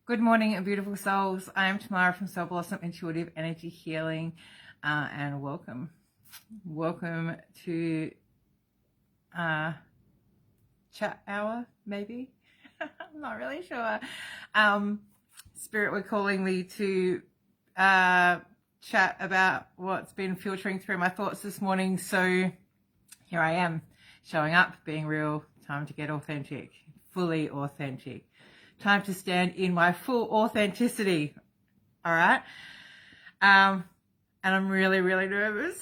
Good morning, beautiful souls. I am Tamara from Soul Blossom Intuitive Energy Healing, and welcome. Welcome to chat hour, maybe. I'm not really sure. Spirit were calling me to chat about what's been filtering through my thoughts this morning. So here I am, showing up, being real. Time to get authentic, fully authentic. Time to stand in my full authenticity. All right. And I'm really, really nervous.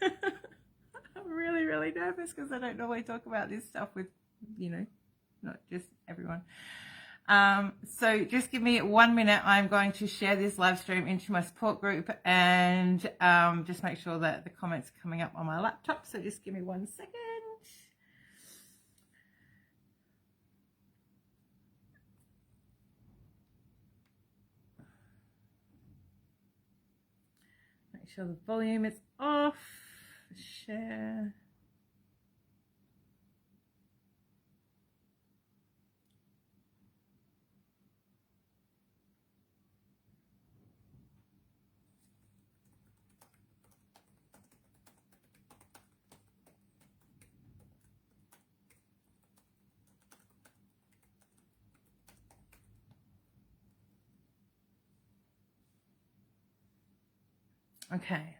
I'm really, really nervous because I don't normally talk about this stuff with, not just everyone. So just give me 1 minute. I'm going to share this live stream into my support group and just make sure that the comments are coming up on my laptop. So just give me 1 second. Make sure the volume is off. Share. Okay.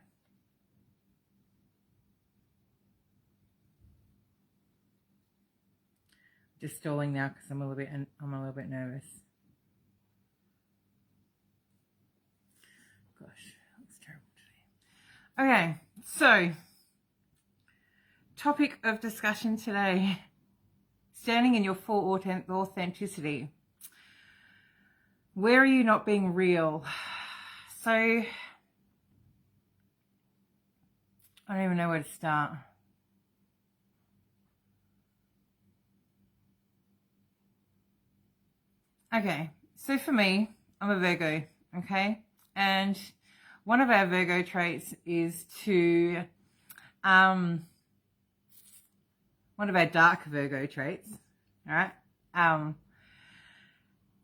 Just stalling now because I'm a little bit nervous. Gosh, that looks terrible today. Okay, so topic of discussion today: standing in your full authenticity. Where are you not being real? So I don't even know where to start. Okay, so for me, I'm a Virgo, okay? And one of our Virgo traits is to, one of our dark Virgo traits, all right,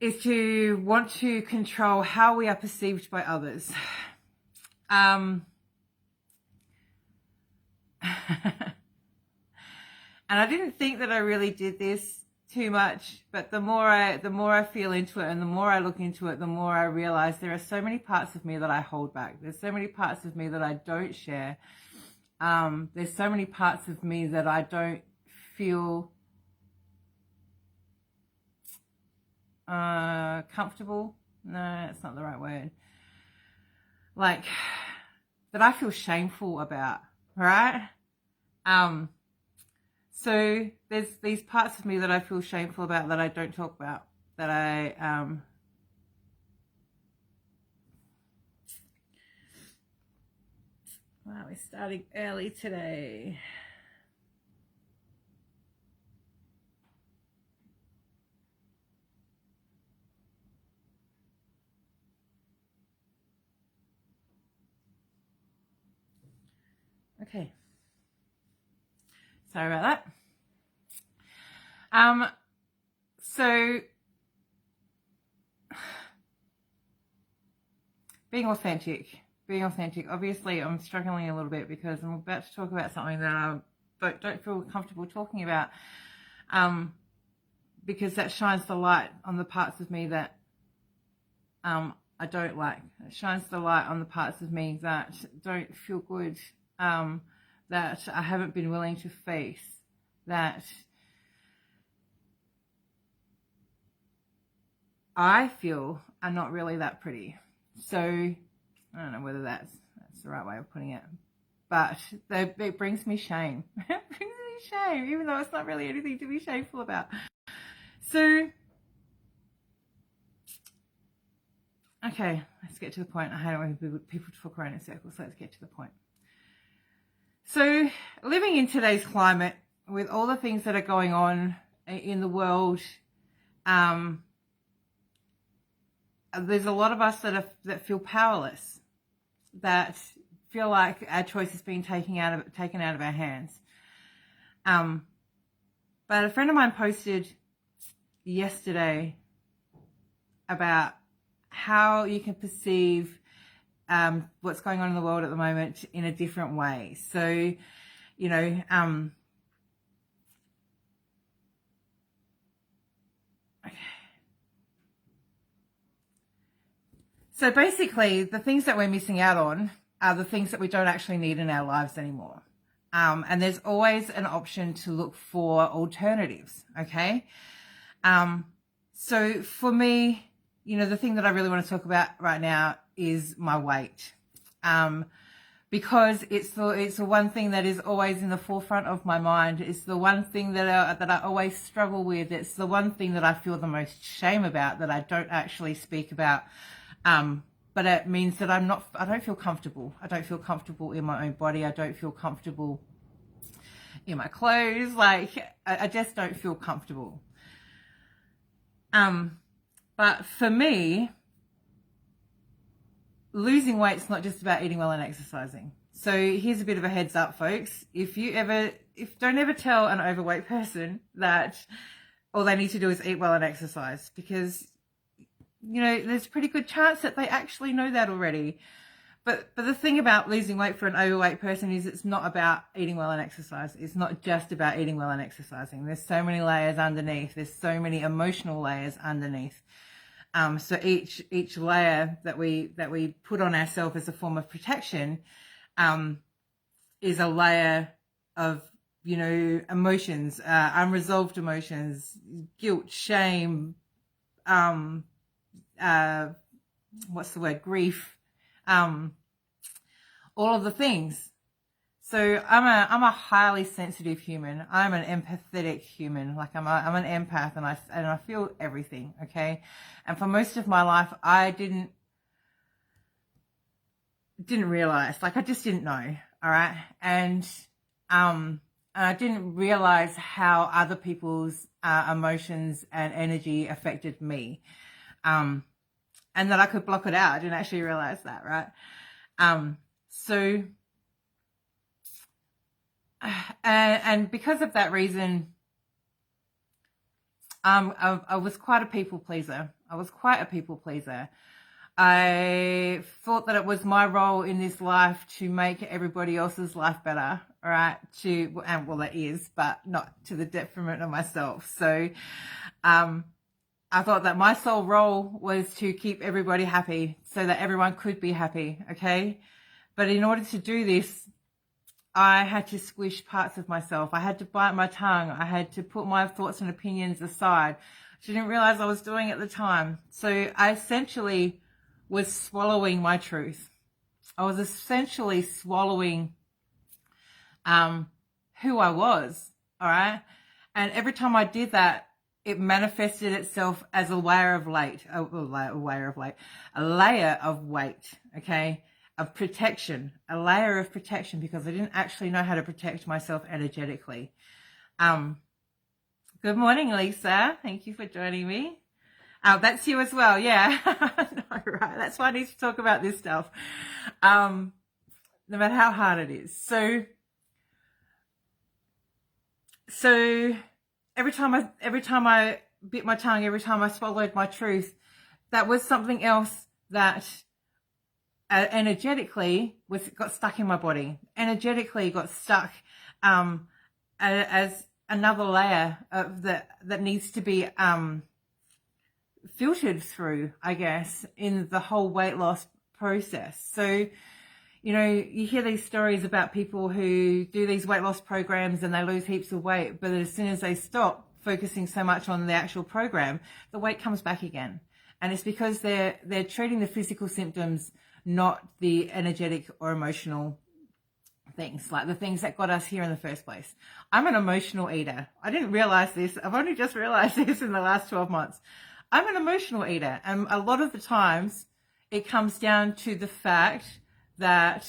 is to want to control how we are perceived by others. And I didn't think that I really did this too much, but the more I feel into it and the more I look into it, the more I realize there are so many parts of me that I hold back. There's so many parts of me that I don't share. There's so many parts of me that I don't feel comfortable. No, that's not the right word. Like, that I feel shameful about, right? So there's these parts of me that I feel shameful about that I don't talk about, that I wow, we're starting early today. Okay. Sorry about that. So being authentic. Obviously, I'm struggling a little bit because I'm about to talk about something that I don't feel comfortable talking about. Because that shines the light on the parts of me that I don't like. It shines the light on the parts of me that don't feel good, that I haven't been willing to face, that I feel are not really that pretty. So I don't know whether that's the right way of putting it, but it brings me shame. It brings me shame, even though it's not really anything to be shameful about. So, okay, let's get to the point. I don't want people to talk around in circles, so let's get to the point. So, living in today's climate, with all the things that are going on in the world, there's a lot of us that feel powerless, that feel like our choice is being taken out of our hands. But a friend of mine posted yesterday about how you can perceive what's going on in the world at the moment in a different way. So, you know, so basically the things that we're missing out on are the things that we don't actually need in our lives anymore. And there's always an option to look for alternatives. Okay. So for me, you know, the thing that I really want to talk about right now is my weight. Because it's the one thing that is always in the forefront of my mind. It's the one thing that I always struggle with. It's the one thing that I feel the most shame about, that I don't actually speak about. But it means that I don't feel comfortable. I don't feel comfortable in my own body. I don't feel comfortable in my clothes. Like, I just don't feel comfortable. But for me, losing weight's not just about eating well and exercising. So here's a bit of a heads up, folks. Don't ever tell an overweight person that all they need to do is eat well and exercise, because, you know, there's a pretty good chance that they actually know that already. But the thing about losing weight for an overweight person is it's not about eating well and exercise. It's not just about eating well and exercising. There's so many layers underneath. There's so many emotional layers underneath. So each layer that we put on ourselves as a form of protection, is a layer of, you know, emotions, unresolved emotions, guilt, shame, grief, all of the things. So I'm a highly sensitive human. I'm an empathetic human. Like I'm an empath, and I feel everything. Okay. And for most of my life, I didn't realize, like I just didn't know. All right. And I didn't realize how other people's emotions and energy affected me. And that I could block it out. I didn't actually realize that. Right. So, and because of that reason, I was quite a people pleaser. I thought that it was my role in this life to make everybody else's life better, all right? And well, it is, but not to the detriment of myself. So, I thought that my sole role was to keep everybody happy so that everyone could be happy, okay? But in order to do this, I had to squish parts of myself. I had to bite my tongue. I had to put my thoughts and opinions aside. I didn't realize I was doing at the time. So I essentially was swallowing my truth. I was essentially swallowing who I was, all right? And every time I did that, it manifested itself as a layer of weight, okay? Of protection, a layer of protection, because I didn't actually know how to protect myself energetically. Good morning, Lisa. Thank you for joining me. That's you as well. Yeah. No, right. That's why I need to talk about this stuff. No matter how hard it is. So every time I bit my tongue, every time I swallowed my truth, that was something else that energetically got stuck in my body. Energetically got stuck as another layer of that needs to be filtered through, I guess, in the whole weight loss process. So, you know, you hear these stories about people who do these weight loss programs and they lose heaps of weight, but as soon as they stop focusing so much on the actual program, the weight comes back again. And it's because they're treating the physical symptoms, not the energetic or emotional things, like the things that got us here in the first place. I'm an emotional eater. I didn't realize this. I've only just realized this in the last 12 months. I'm an emotional eater. And a lot of the times it comes down to the fact that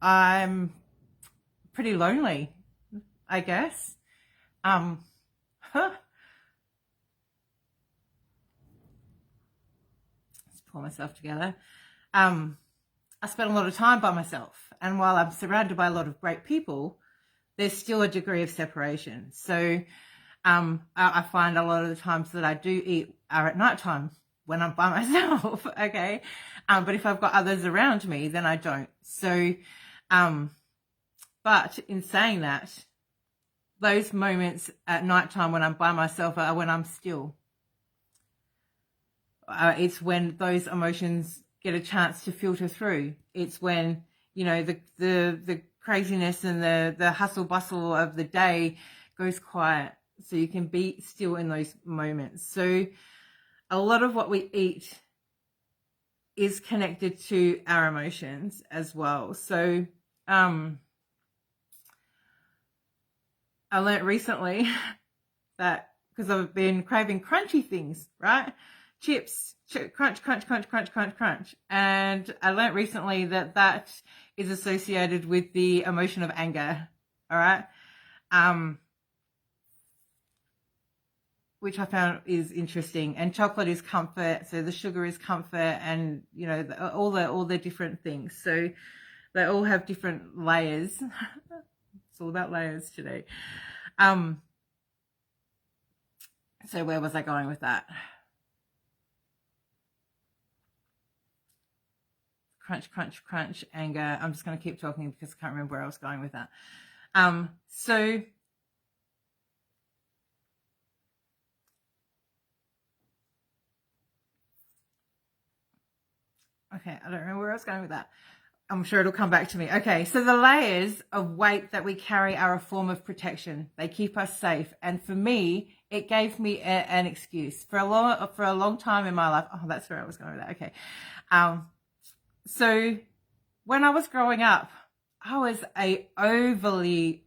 I'm pretty lonely, I guess. Let's pull myself together. I spend a lot of time by myself, and while I'm surrounded by a lot of great people, there's still a degree of separation. So I find a lot of the times that I do eat are at nighttime when I'm by myself. Okay. But if I've got others around me, then I don't. So, but in saying that, those moments at nighttime when I'm by myself are when I'm still. It's when those emotions get a chance to filter through. It's when, you know, the craziness and the hustle bustle of the day goes quiet, so you can be still in those moments. So a lot of what we eat is connected to our emotions as well. So I learned recently that, because I've been craving crunchy things, right? Chips, crunch, crunch, crunch, crunch, crunch, crunch. And I learned recently that that is associated with the emotion of anger, all right? Which I found is interesting. And chocolate is comfort, so the sugar is comfort, and you know, all the different things. So they all have different layers. It's all about layers today. So where was I going with that? Crunch, crunch, crunch, anger. I'm just going to keep talking because I can't remember where I was going with that. So okay, I don't remember where I was going with that. I'm sure it'll come back to me. Okay, so the layers of weight that we carry are a form of protection. They keep us safe. And for me, it gave me an excuse. For a long time in my life, oh, that's where I was going with that. Okay. So when I was growing up, I was a overly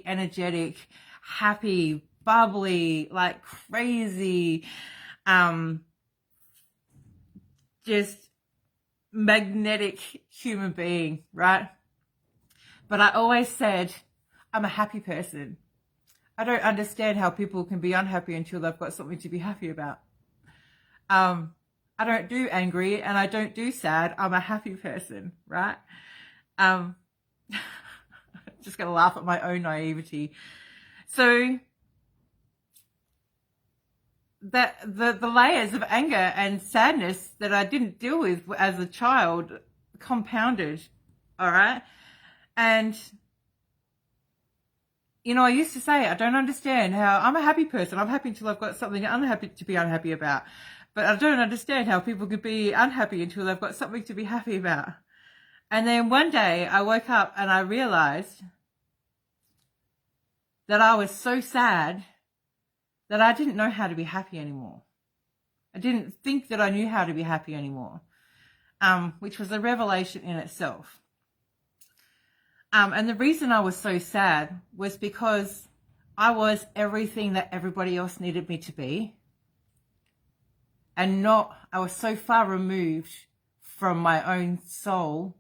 energetic, happy, bubbly, like crazy, just magnetic human being, right? But I always said, I'm a happy person. I don't understand how people can be unhappy until they've got something to be happy about. I don't do angry and I don't do sad. I'm a happy person, right? Just gonna laugh at my own naivety. So that the layers of anger and sadness that I didn't deal with as a child compounded, all right? And you know, I used to say, I don't understand how I'm a happy person. I'm happy until I've got something unhappy to be unhappy about. But I don't understand how people could be unhappy until they've got something to be happy about. And then one day I woke up and I realized that I was so sad that I didn't know how to be happy anymore. I didn't think that I knew how to be happy anymore, which was a revelation in itself. And the reason I was so sad was because I was everything that everybody else needed me to be. And I was so far removed from my own soul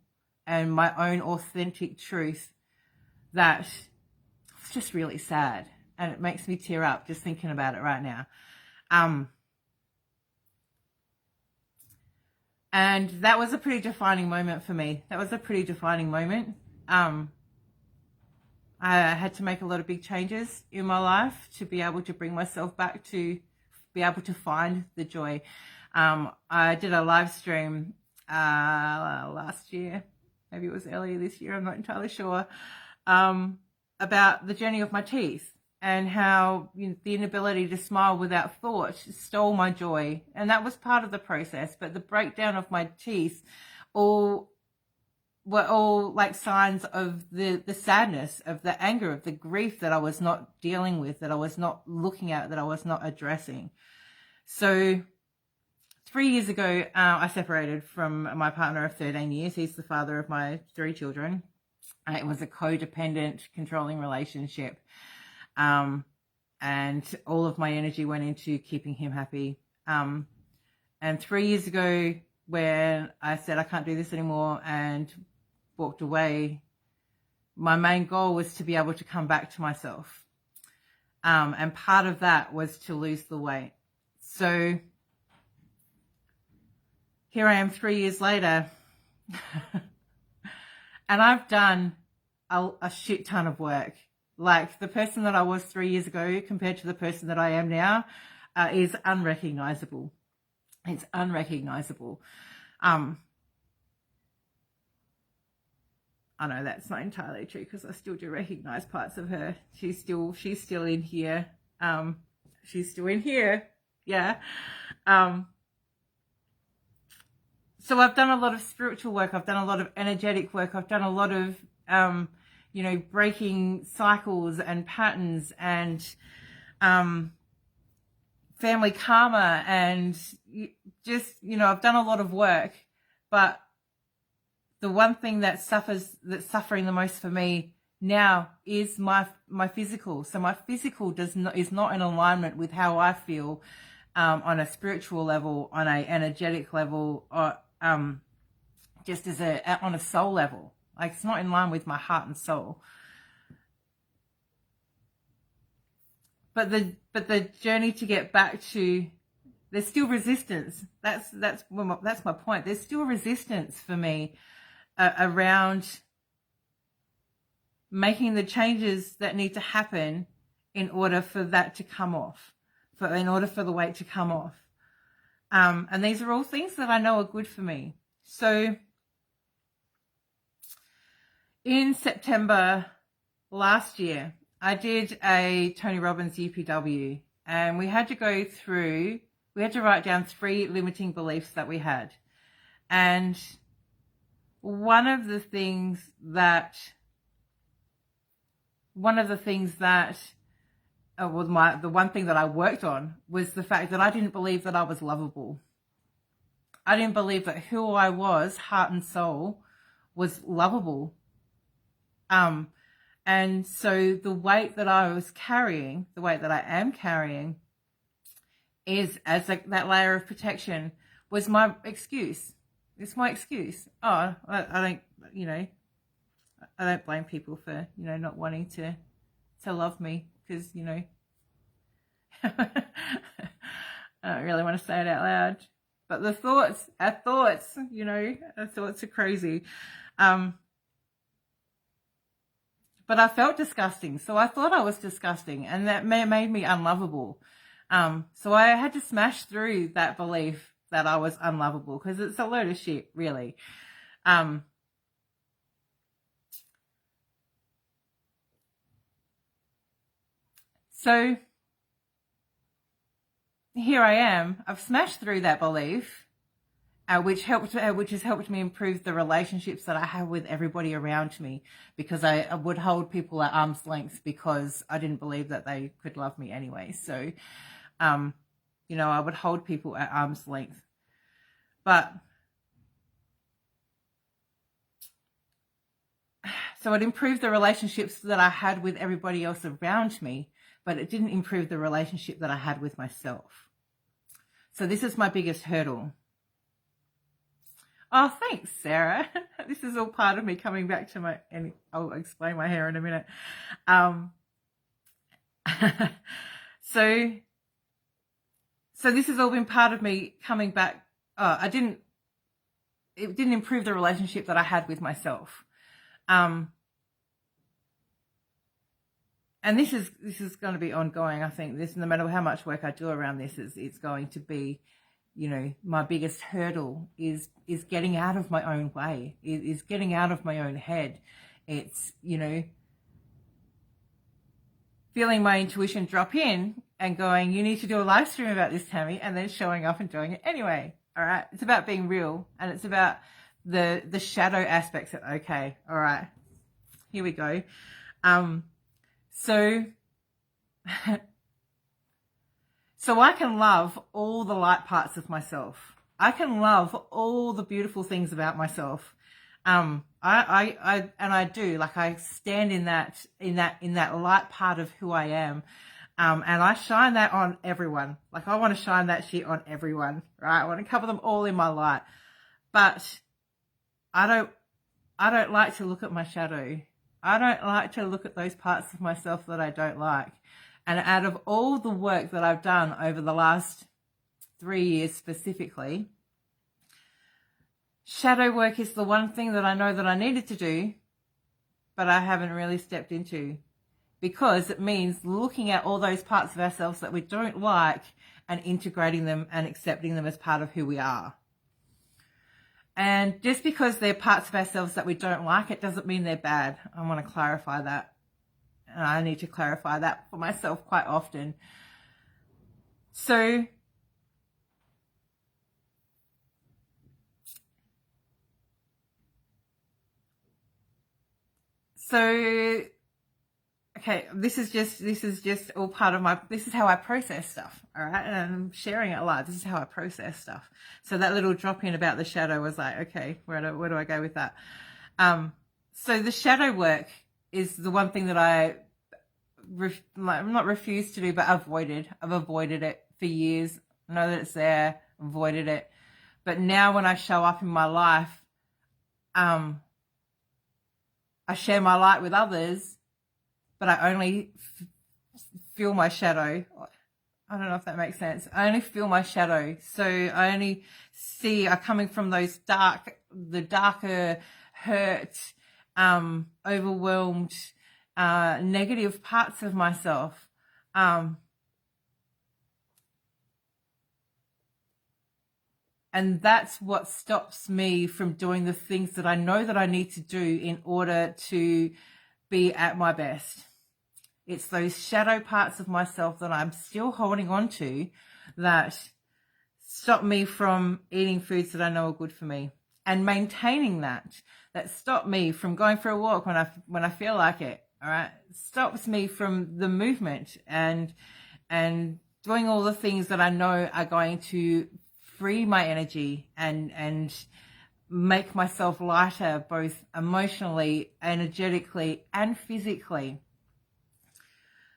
and my own authentic truth that it's just really sad. And it makes me tear up just thinking about it right now. And that was a pretty defining moment for me. That was a pretty defining moment. I had to make a lot of big changes in my life to be able to bring myself back to be able to find the joy. I did a live stream last year, maybe it was earlier this year, I'm not entirely sure, about the journey of my teeth and how the inability to smile without thought stole my joy. And that was part of the process, but the breakdown of my teeth were all like signs of the sadness, of the anger, of the grief that I was not dealing with, that I was not looking at, that I was not addressing. So 3 years ago, I separated from my partner of 13 years. He's the father of my 3 children. It was a codependent, controlling relationship. And all of my energy went into keeping him happy. And 3 years ago, when I said I can't do this anymore and walked away, my main goal was to be able to come back to myself. And part of that was to lose the weight. So here I am 3 years later, and I've done a shit ton of work. Like the person that I was 3 years ago compared to the person that I am now is unrecognizable. It's unrecognizable. I know that's not entirely true because I still do recognize parts of her. She's still in here. She's still in here. Yeah. So I've done a lot of spiritual work. I've done a lot of energetic work. I've done a lot of, breaking cycles and patterns and, family karma and just, I've done a lot of work, but the one thing that's suffering the most for me now is my physical. So my physical is not in alignment with how I feel on a spiritual level, on a energetic level, or just on a soul level. Like it's not in line with my heart and soul. But the journey to get back to, there's still resistance. That's my point. There's still resistance for me around making the changes that need to happen in order for that to come off, in order for the weight to come off. And these are all things that I know are good for me. So in September last year, I did a Tony Robbins UPW, and we had to write down 3 limiting beliefs that we had. And one of the things that the one thing that I worked on was the fact that I didn't believe that I was lovable. I didn't believe that who I was, heart and soul, was lovable. And so the weight that I was carrying, the weight that I am carrying, is as that layer of protection was my excuse. It's my excuse. Oh, I don't blame people for, not wanting to love me because, I don't really want to say it out loud. But our thoughts are crazy. But I felt disgusting. So I thought I was disgusting, and that made me unlovable. So I had to smash through that belief that I was unlovable, because it's a load of shit, really. So here I am. I've smashed through that belief, which has helped me improve the relationships that I have with everybody around me, because I would hold people at arm's length because I didn't believe that they could love me anyway. So, I would hold people at arm's length. But so it improved the relationships that I had with everybody else around me, but it didn't improve the relationship that I had with myself. So this is my biggest hurdle. Oh, thanks, Sarah. This is all part of me coming back to and I'll explain my hair in a minute. So this has all been part of me coming back. It didn't improve the relationship that I had with myself. And this is going to be ongoing. I think no matter how much work I do around this, it's going to be, my biggest hurdle is getting out of my own way, is getting out of my own head. It's, feeling my intuition drop in and going, you need to do a live stream about this, Tammy, and then showing up and doing it anyway. All right. It's about being real, and it's about the shadow aspects of, okay, all right, here we go. So I can love all the light parts of myself. I can love all the beautiful things about myself. I do, like, I stand in that light part of who I am. And I shine that on everyone. Like, I want to shine that shit on everyone, right? I want to cover them all in my light. But I don't like to look at my shadow. I don't like to look at those parts of myself that I don't like. And out of all the work that I've done over the last 3 years specifically, shadow work is the one thing that I know that I needed to do, but I haven't really stepped into, because it means looking at all those parts of ourselves that we don't like and integrating them and accepting them as part of who we are. And just because they're parts of ourselves that we don't like, it doesn't mean they're bad. I want to clarify that. And I need to clarify that for myself quite often. So okay, this is just all part of this is how I process stuff, all right? And I'm sharing it a lot. This is how I process stuff. So that little drop in about the shadow was like, okay, where do I go with that? So the shadow work is the one thing that I not refused to do, but avoided. I've avoided it for years. I know that it's there, avoided it. But now when I show up in my life, I share my light with others, but I only feel my shadow. I don't know if that makes sense. I only feel my shadow. So I only see coming from those the darker, hurt, overwhelmed, negative parts of myself. And that's what stops me from doing the things that I know that I need to do in order to be at my best. It's those shadow parts of myself that I'm still holding on to that stop me from eating foods that I know are good for me and maintaining that stop me from going for a walk when I feel like it. All right. Stops me from the movement and doing all the things that I know are going to free my energy and make myself lighter, both emotionally, energetically, and physically.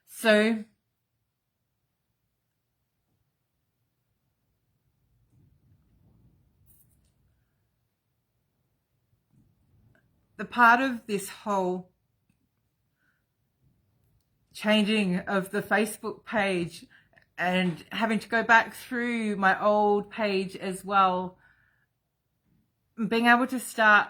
So the part of this whole changing of the Facebook page and having to go back through my old page as well, being able to start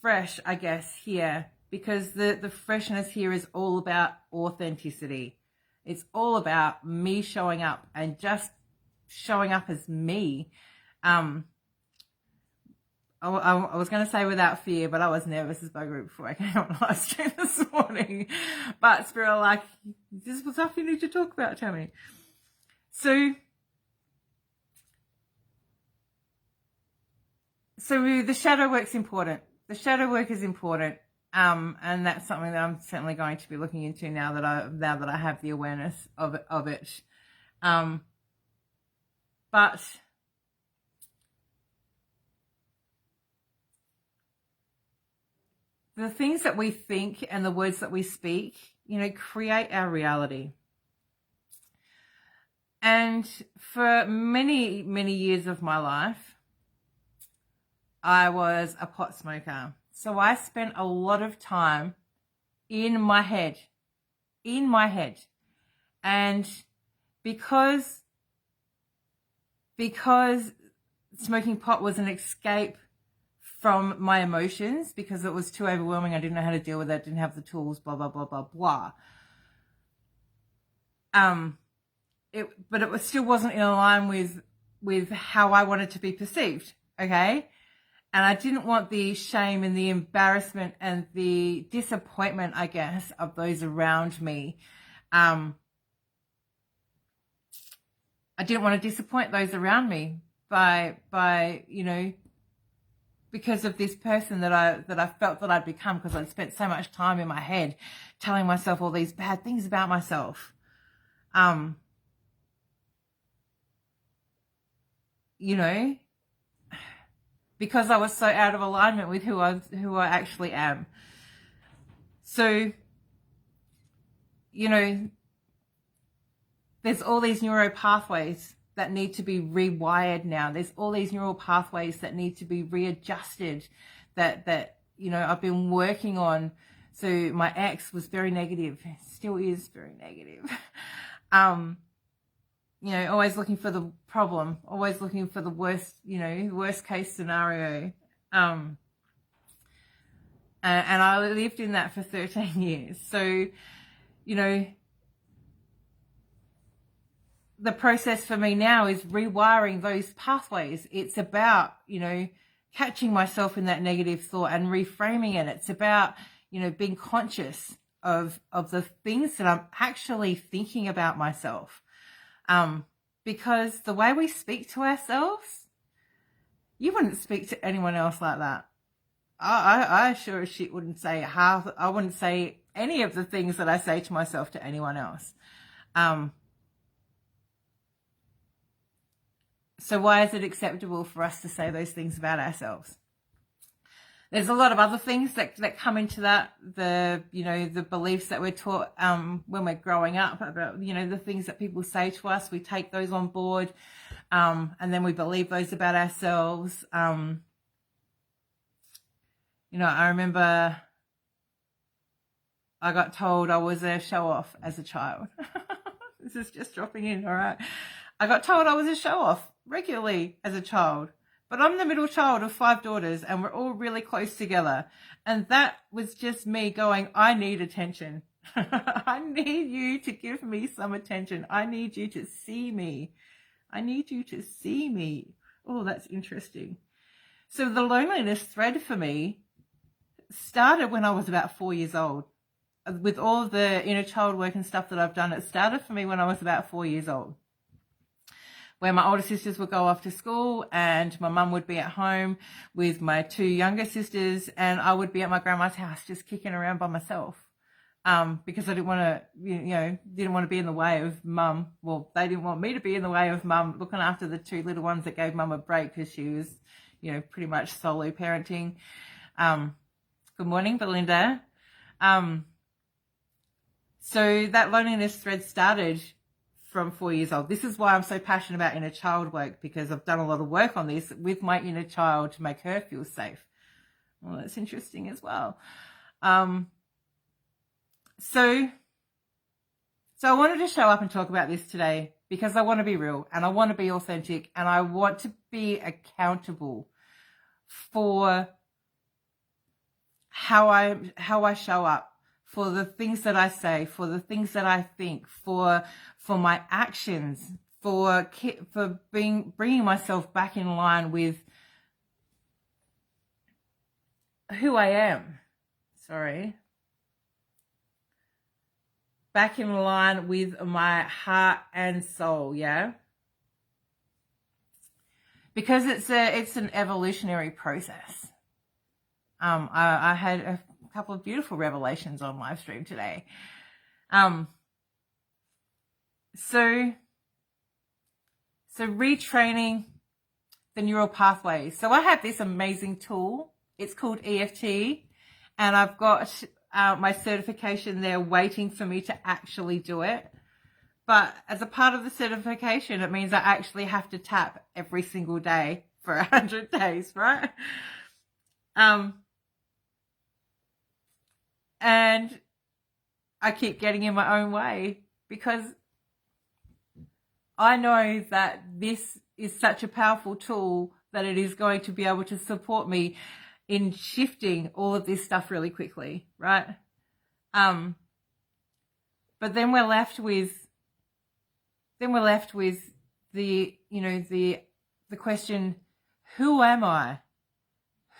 fresh, I guess, here, because the freshness here is all about authenticity. It's all about me showing up and just showing up as me. I was going to say without fear, but I was nervous as bugger before I came on live stream this morning. But Spirit, like, this was stuff you need to talk about, tell me. So the shadow work's important. The shadow work is important. And that's something that I'm certainly going to be looking into now that I have the awareness of it. But the things that we think and the words that we speak, create our reality. And for many, many years of my life, I was a pot smoker. So I spent a lot of time in my head. And because smoking pot was an escape from my emotions, because it was too overwhelming, I didn't know how to deal with it, didn't have the tools, blah, blah, blah, blah, blah. But it still wasn't in line with how I wanted to be perceived, okay? And I didn't want the shame and the embarrassment and the disappointment, I guess, of those around me. I didn't want to disappoint those around me by because of this person that I felt that I'd become, because I'd spent so much time in my head telling myself all these bad things about myself. Because I was so out of alignment with who I actually am. So, there's all these neural pathways that need to be rewired now. There's all these neural pathways that need to be readjusted that I've been working on. So my ex was very negative, still is very negative. Always looking for the problem, always looking for the worst case scenario. And I lived in that for 13 years. So, you know, the process for me now is rewiring those pathways. It's about, you know, catching myself in that negative thought and reframing it. It's about, you know, being conscious of the things that I'm actually thinking about myself. Because the way we speak to ourselves, you wouldn't speak to anyone else like that. I sure as shit wouldn't say half. I wouldn't say any of the things that I say to myself to anyone else. So why is it acceptable for us to say those things about ourselves? There's a lot of other things that come into that. You know, the beliefs that we're taught when we're growing up about, you know, the things that people say to us, we take those on board, and then we believe those about ourselves. You know, I remember I got told I was a show-off as a child. This is just dropping in, all right? I got told I was a show-off regularly as a child. But I'm the middle child of 5 daughters, and we're all really close together. And that was just me going, I need attention. I need you to give me some attention. I need you to see me. I need you to see me. Oh, that's interesting. So the loneliness thread for me started when I was about 4 years old. With all the inner child work and stuff that I've done, it started for me when I was about 4 years old, where my older sisters would go off to school and my mum would be at home with my 2 younger sisters, and I would be at my grandma's house just kicking around by myself, because I didn't want to, didn't want to be in the way of mum. Well, they didn't want me to be in the way of mum looking after the 2 little ones that gave mum a break because she was, pretty much solo parenting. Good morning, Belinda. So that loneliness thread started from 4 years old. This is why I'm so passionate about inner child work, because I've done a lot of work on this with my inner child to make her feel safe. Well, that's interesting as well. So I wanted to show up and talk about this today because I want to be real and I want to be authentic and I want to be accountable for how I show up, for the things that I say, for the things that I think, for my actions, for bringing myself back in line with who I am. Back in line with my heart and soul, yeah? Because it's an evolutionary process. I had a couple of beautiful revelations on live stream today. So retraining the neural pathways. So I have this amazing tool. It's called EFT, and I've got my certification there waiting for me to actually do it. But as a part of the certification, it means I actually have to tap every single day for 100 days, right? And I keep getting in my own way because I know that this is such a powerful tool that it is going to be able to support me in shifting all of this stuff really quickly, right? But then we're left with the question, who am I?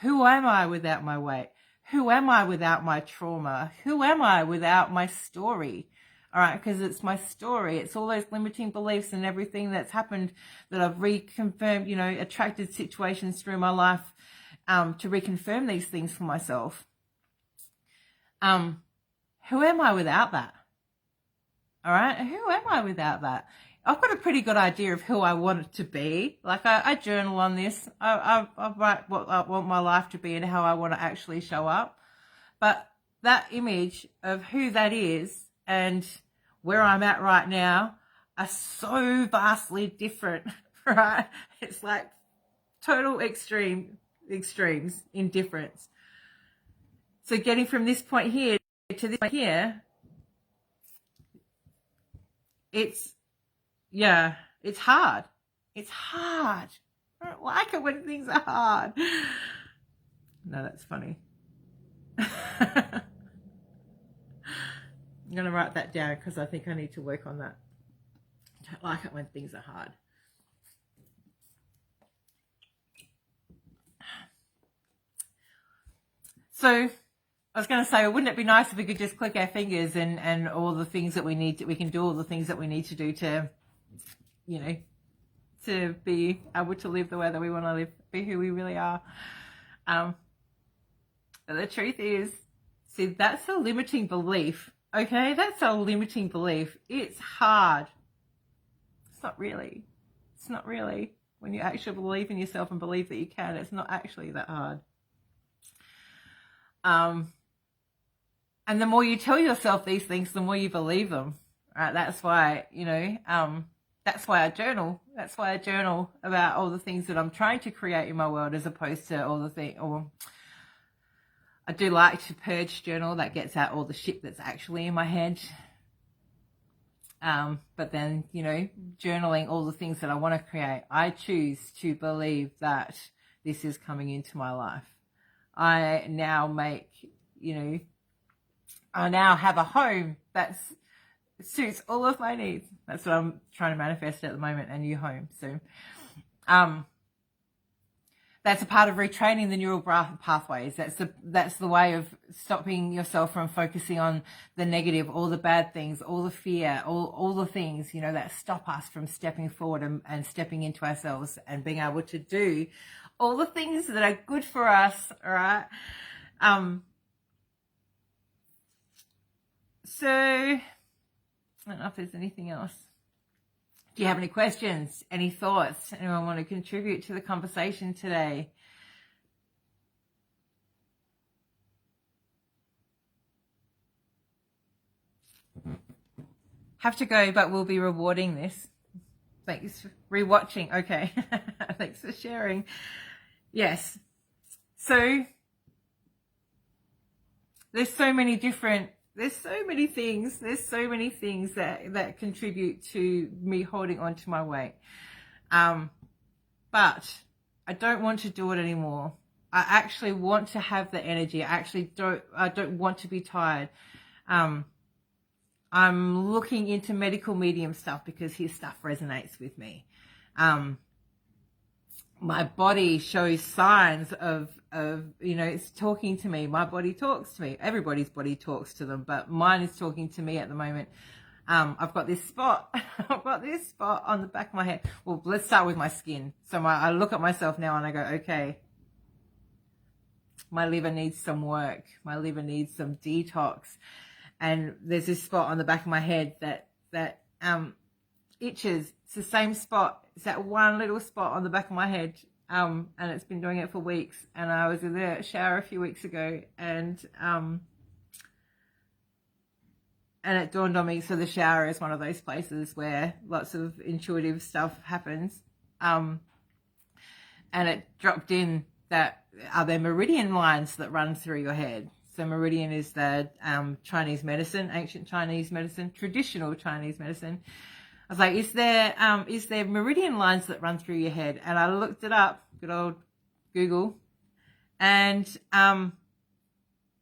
Who am I without my weight? Who am I without my trauma? Who am I without my story? All right, because it's my story. It's all those limiting beliefs and everything that's happened that I've reconfirmed, attracted situations through my life to reconfirm these things for myself. Who am I without that? All right, who am I without that? I've got a pretty good idea of who I want it to be. Like I journal on this. I write what I want my life to be and how I want to actually show up. But that image of who that is and where I'm at right now are so vastly different, right? It's like total extremes in difference. So getting from this point here to this point here, it's hard. It's hard. I don't like it when things are hard. No, that's funny. I'm going to write that down because I think I need to work on that. I don't like it when things are hard. So I was going to say, wouldn't it be nice if we could just click our fingers and all the things that we need to, we can do all the things that we need to do to, you know, to be able to live the way that we want to live, be who we really are. But the truth is, see, that's a limiting belief. Okay, that's a limiting belief. It's hard. It's not really. It's not really. When you actually believe in yourself and believe that you can, it's not actually that hard. And the more you tell yourself these things, the more you believe them. Right? That's why, you know, that's why I journal. That's why I journal about all the things that I'm trying to create in my world, as opposed to all the things, or I do like to purge journal. That gets out all the shit that's actually in my head. But then, you know, journaling all the things that I want to create, I choose to believe that this is coming into my life. I now make, you know, I now have a home that suits all of my needs. That's what I'm trying to manifest at the moment, a new home. So, that's a part of retraining the neural pathways. That's the way of stopping yourself from focusing on the negative, all the bad things, all the fear, all the things, you know, that stop us from stepping forward and stepping into ourselves and being able to do all the things that are good for us. All right. So I don't know if there's anything else. Do you have any questions, any thoughts? Anyone want to contribute to the conversation today? Have to go, but we'll be rewarding this. Thanks for rewatching. Okay. Thanks for sharing. Yes. So there's so many things that contribute to me holding on to my weight. But I don't want to do it anymore. I actually want to have the energy. I don't want to be tired. I'm looking into medical medium stuff because his stuff resonates with me. My body shows signs of, you know, it's talking to me. My body talks to me. Everybody's body talks to them, but mine is talking to me at the moment. I've got this spot. I've got this spot on the back of my head. Well, let's start with my skin. So I look at myself now and I go, okay, my liver needs some work. My liver needs some detox. And there's this spot on the back of my head that itches. It's the same spot. It's that one little spot on the back of my head. And it's been doing it for weeks. And I was in the shower a few weeks ago and it dawned on me. So the shower is one of those places where lots of intuitive stuff happens. And it dropped in that, are there meridian lines that run through your head? So meridian is the Chinese medicine, ancient Chinese medicine, traditional Chinese medicine. I was like, is there meridian lines that run through your head? And I looked it up, good old Google. And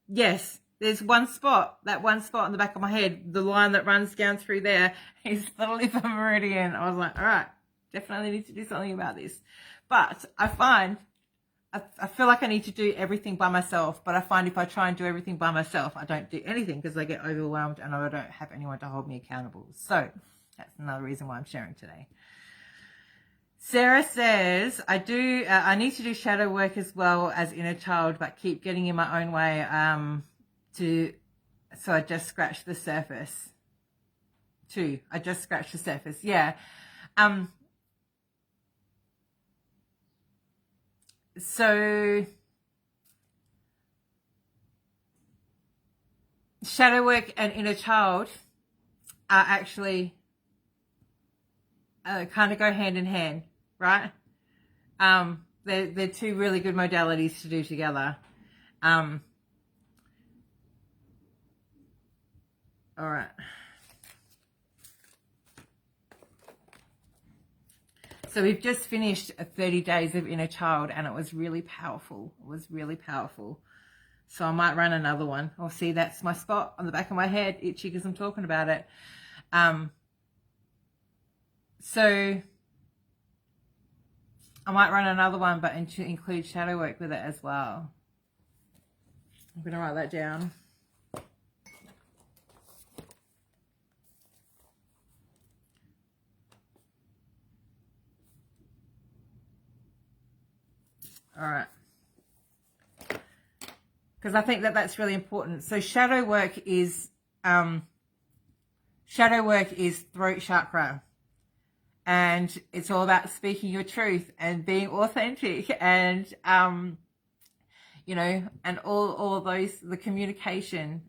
yes, there's one spot, that one spot on the back of my head, the line that runs down through there is the liver meridian. I was like, all right, definitely need to do something about this. But I feel like I need to do everything by myself, but I find if I try and do everything by myself, I don't do anything because I get overwhelmed and I don't have anyone to hold me accountable. So that's another reason why I'm sharing today. Sarah says, I need to do shadow work as well as inner child, but keep getting in my own way. So I just scratched the surface too. I just scratched the surface. Yeah. So shadow work and inner child are actually kind of go hand in hand, right? They're two really good modalities to do together. All right. So we've just finished 30 days of inner child and it was really powerful. It was really powerful. So I might run another one. Oh, see, that's my spot on the back of my head, itchy because I'm talking about it. So I might run another one, but include shadow work with it as well. I'm going to write that down. All right. Because I think that that's really important. So shadow work is throat chakra. And it's all about speaking your truth and being authentic and, you know, and all of those, the communication.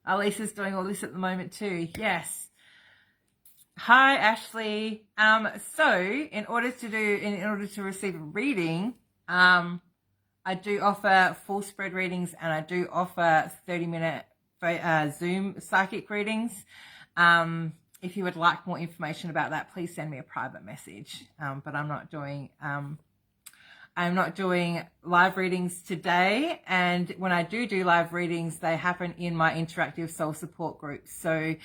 Elisa's doing all this at the moment too. Yes. Hi, Ashley. So in order to receive a reading, I do offer full spread readings and I do offer 30-minute Zoom psychic readings. If you would like more information about that, please send me a private message. But I'm not doing live readings today. And when I do live readings, they happen in my interactive soul support group. So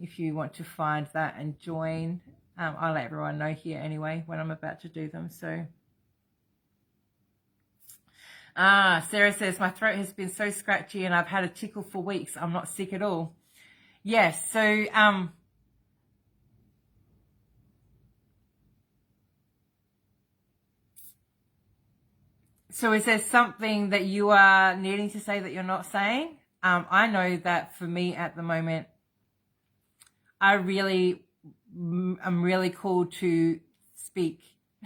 if you want to find that and join, I'll let everyone know here anyway when I'm about to do them. So Sarah says, my throat has been so scratchy and I've had a tickle for weeks. I'm not sick at all. Yes. So, so is there something that you are needing to say that you're not saying? I know that for me at the moment, I'm really called to speak.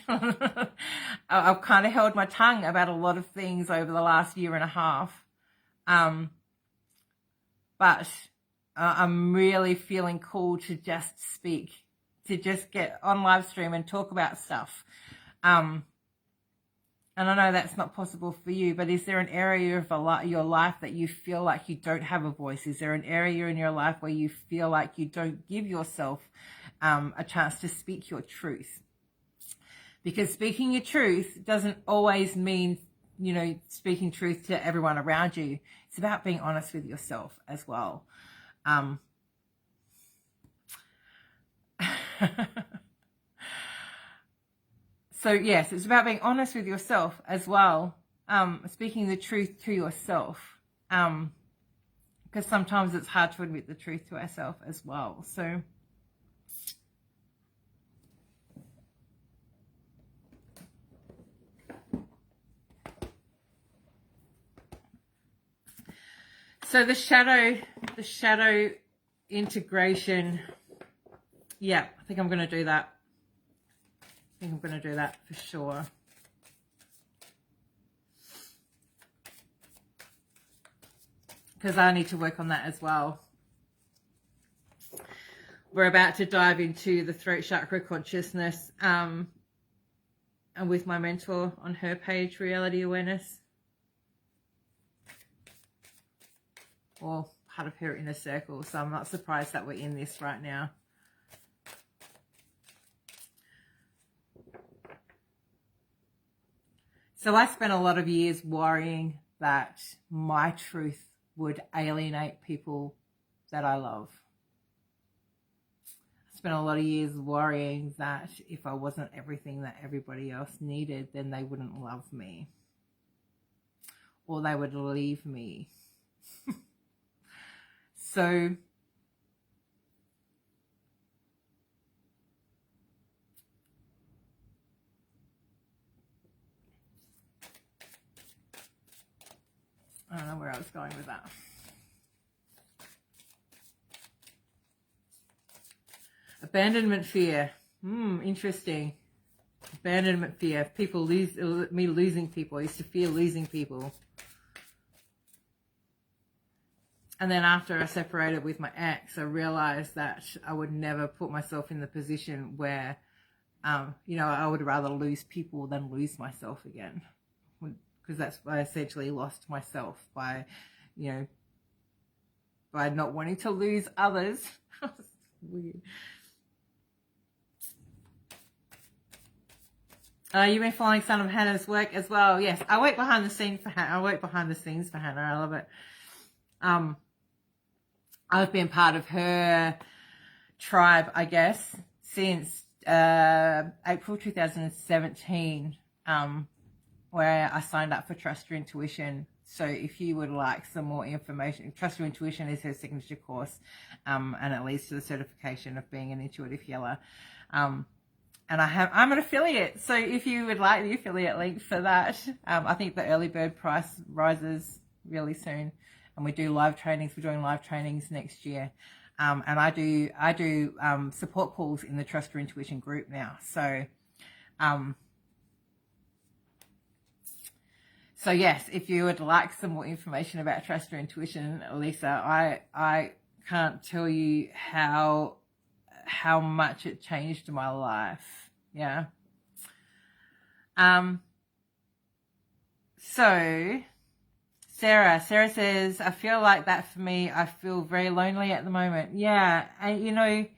I've kind of held my tongue about a lot of things over the last year and a half. But I'm really feeling called to just speak, to just get on live stream and talk about stuff. And I know that's not possible for you, but is there an area of your life that you feel like you don't have a voice? Is there an area in your life where you feel like you don't give yourself a chance to speak your truth? Because speaking your truth doesn't always mean, you know, speaking truth to everyone around you. It's about being honest with yourself as well. So yes, it's about being honest with yourself as well. Speaking the truth to yourself. Because sometimes it's hard to admit the truth to ourselves as well. So the shadow integration. Yeah, I think I'm going to do that. I think I'm going to do that for sure. Because I need to work on that as well. We're about to dive into the throat chakra consciousness and with my mentor on her page, Reality Awareness. Or part of her inner circle. So I'm not surprised that we're in this right now. So I spent a lot of years worrying that my truth would alienate people that I love. I spent a lot of years worrying that if I wasn't everything that everybody else needed, then they wouldn't love me. Or they would leave me. So I don't know where I was going with that. Abandonment fear. Interesting. Abandonment fear. Me losing people. I used to fear losing people. And then after I separated with my ex, I realized that I would never put myself in the position where, you know, I would rather lose people than lose myself again. Because that's why I essentially lost myself by, you know, by not wanting to lose others. Weird. You've been following some of Hannah's work as well. Yes, I work behind the scenes for Hannah. I love it. I've been part of her tribe, I guess, since April 2017, where I signed up for Trust Your Intuition. So if you would like some more information, Trust Your Intuition is her signature course, and it leads to the certification of being an intuitive healer. And I'm an affiliate. So if you would like the affiliate link for that, I think the early bird price rises really soon. And we do live trainings. We're doing live trainings next year. And I do support calls in the Trust Your Intuition group now. So yes, if you would like some more information about Trust Your Intuition, Lisa, I can't tell you how much it changed my life. Yeah. So Sarah says, I feel like that for me. I feel very lonely at the moment. Yeah. And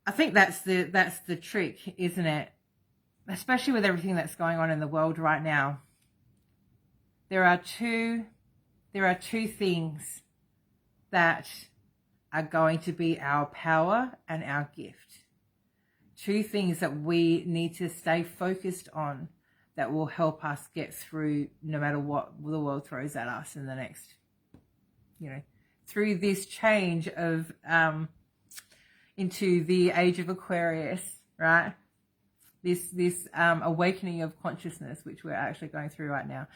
I think that's the trick, isn't it? Especially with everything that's going on in the world right now. There are two things that are going to be our power and our gift. Two things that we need to stay focused on that will help us get through no matter what the world throws at us in the next, through this change of into the age of Aquarius, right? This awakening of consciousness, which we're actually going through right now,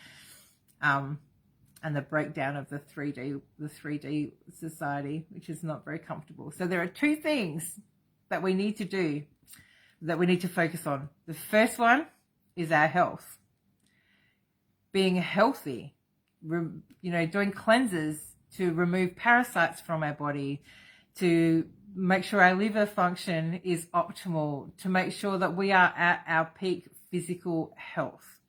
and the breakdown of the 3D society, which is not very comfortable. So there are two things that we need to do, that we need to focus on. The first one is our health. Being healthy, doing cleanses to remove parasites from our body, to make sure our liver function is optimal, to make sure that we are at our peak physical health,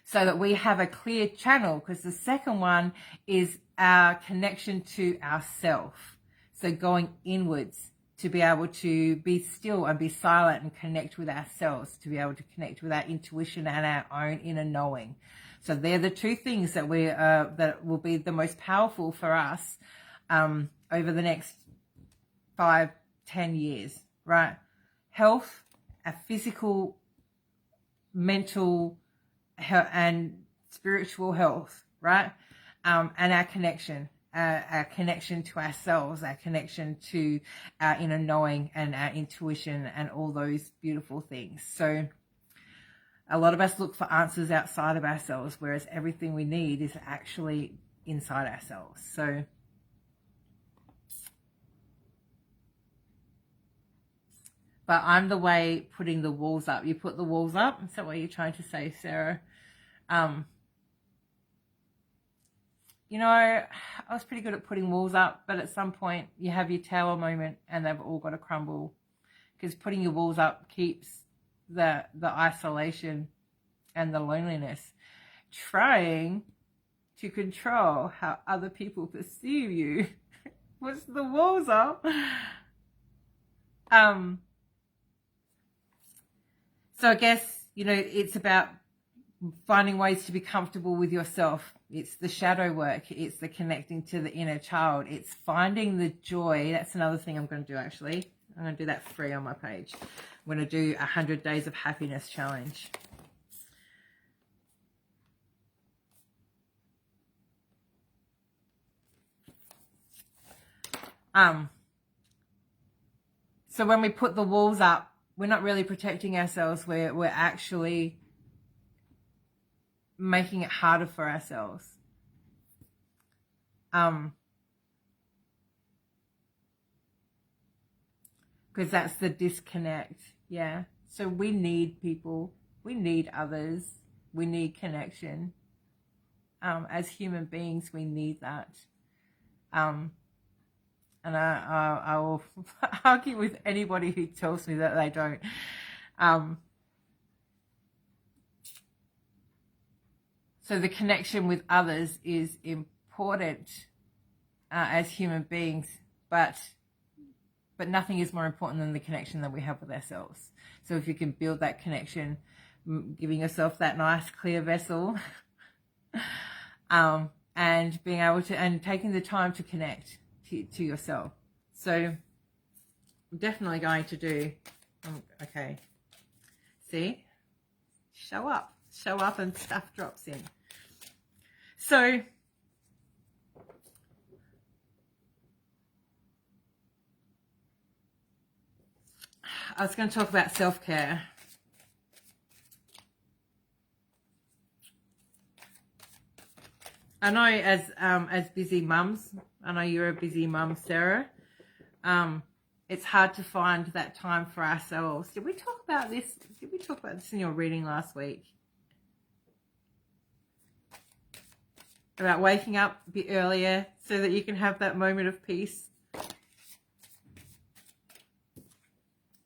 so that we have a clear channel. Because the second one is our connection to ourself. So going inwards, to be able to be still and be silent and connect with ourselves, to be able to connect with our intuition and our own inner knowing. So they're the two things that that will be the most powerful for us over the next 5-10 years, right? Health, our physical, mental, and spiritual health, right? And our connection to ourselves, our connection to our inner knowing and our intuition and all those beautiful things. So a lot of us look for answers outside of ourselves, whereas everything we need is actually inside ourselves. So but I'm the way putting the walls up. You put the walls up. Is that what you're trying to say, Sarah? I was pretty good at putting walls up, but at some point you have your tower moment and they've all got to crumble, because putting your walls up keeps the isolation and the loneliness. Trying to control how other people perceive you puts the walls up. So I guess, it's about finding ways to be comfortable with yourself. It's the shadow work. It's the connecting to the inner child. It's finding the joy. That's another thing I'm going to do, actually. I'm going to do that free on my page. I'm going to do 100 Days of Happiness Challenge. So when we put the walls up, we're not really protecting ourselves. We're actually making it harder for ourselves. Because that's the disconnect. Yeah. So we need people. We need others. We need connection. As human beings, we need that. And I will argue with anybody who tells me that they don't. So the connection with others is important as human beings, but but nothing is more important than the connection that we have with ourselves. So if you can build that connection, giving yourself that nice clear vessel, and being able to, and taking the time to connect to yourself. So I'm definitely going to do, okay, see, show up and stuff drops in. So I was going to talk about self-care. I know as busy mums, I know you're a busy mum, Sarah. It's hard to find that time for ourselves. Did we talk about this? Did we talk about this in your reading last week? About waking up a bit earlier so that you can have that moment of peace.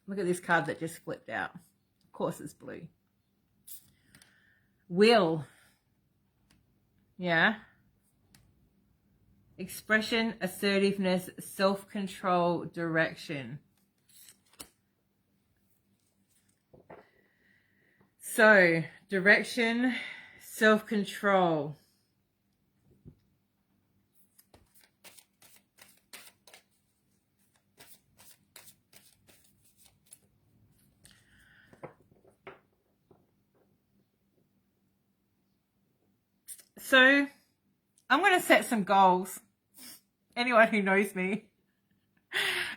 Look at this card that just flipped out. Of course it's blue. Will. Yeah. Expression, assertiveness, self-control, direction. So, direction, self-control. So, I'm going to set some goals. Anyone who knows me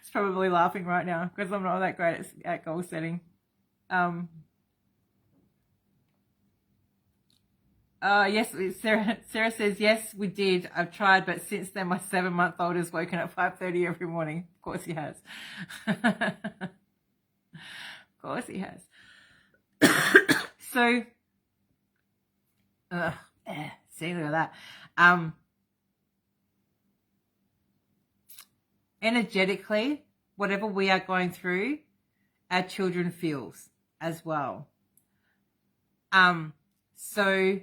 is probably laughing right now because I'm not that great at goal setting. Yes, Sarah says, yes, we did. I've tried, but since then my 7-month-old has woken at 5:30 every morning. Of course he has. Of course he has. So, see, look at that. Energetically, whatever we are going through, our children feels as well. So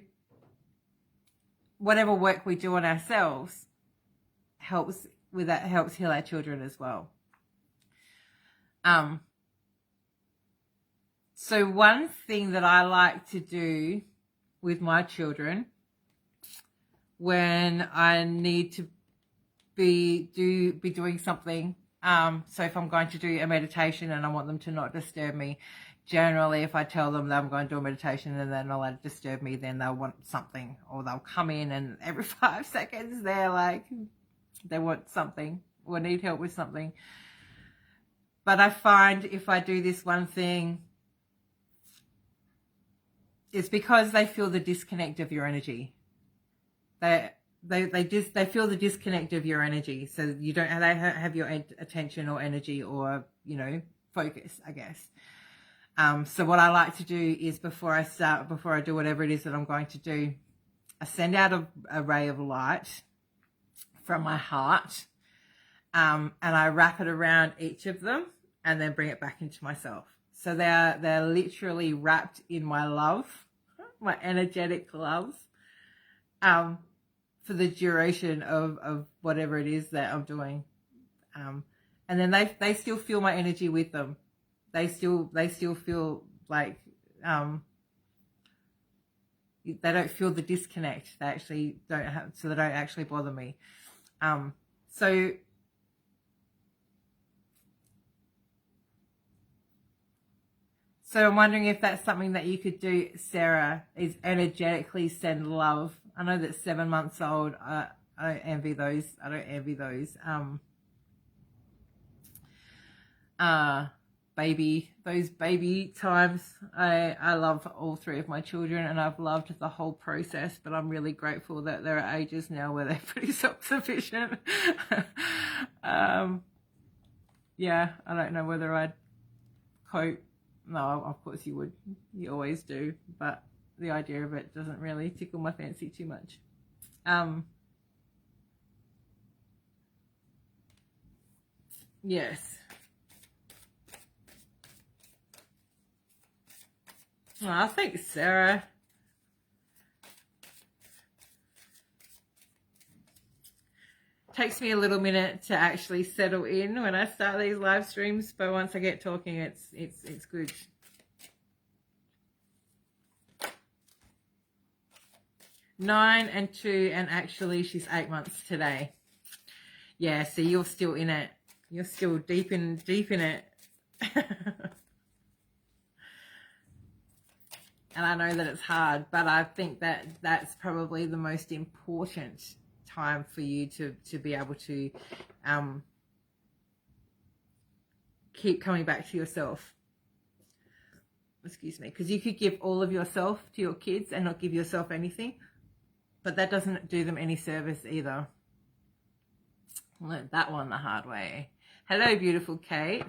whatever work we do on ourselves helps with that, helps heal our children as well. So one thing that I like to do with my children when I need to be doing something, so if I'm going to do a meditation and I want them to not disturb me, generally if I tell them that I'm going to do a meditation and they're not allowed to disturb me, then they'll want something, or they'll come in and every 5 seconds they're like, they want something or need help with something. But I find if I do this one thing, it's because they feel the disconnect of your energy. They feel the disconnect of your energy, so you don't have your attention or energy or, you know, focus, I guess. So what I like to do is before I do whatever it is that I'm going to do, I send out a ray of light from my heart, and I wrap it around each of them and then bring it back into myself. So they're literally wrapped in my love, my energetic love, for the duration of whatever it is that I'm doing. And then they still feel my energy with them. They still feel like, they don't feel the disconnect. They actually don't have, so they don't actually bother me. So I'm wondering if that's something that you could do, Sarah, is energetically send love. I know that 7 months old, I don't envy those. Those baby times. I love all 3 of my children, and I've loved the whole process, but I'm really grateful that they're at ages now where they're pretty self-sufficient. Yeah, I don't know whether I'd cope. No, of course you would. You always do. But the idea of it doesn't really tickle my fancy too much. Yes. Oh, thanks, Sarah. takes me a little minute to actually settle in when I start these live streams, but once I get talking, it's good. Nine and 2, and actually she's 8 months today. Yeah, so you're still in it. You're still deep in it. And I know that it's hard, but I think that that's probably the most important time for you to be able to keep coming back to yourself. Excuse me, because you could give all of yourself to your kids and not give yourself anything, but that doesn't do them any service either. Learned that one the hard way. Hello, beautiful Kate.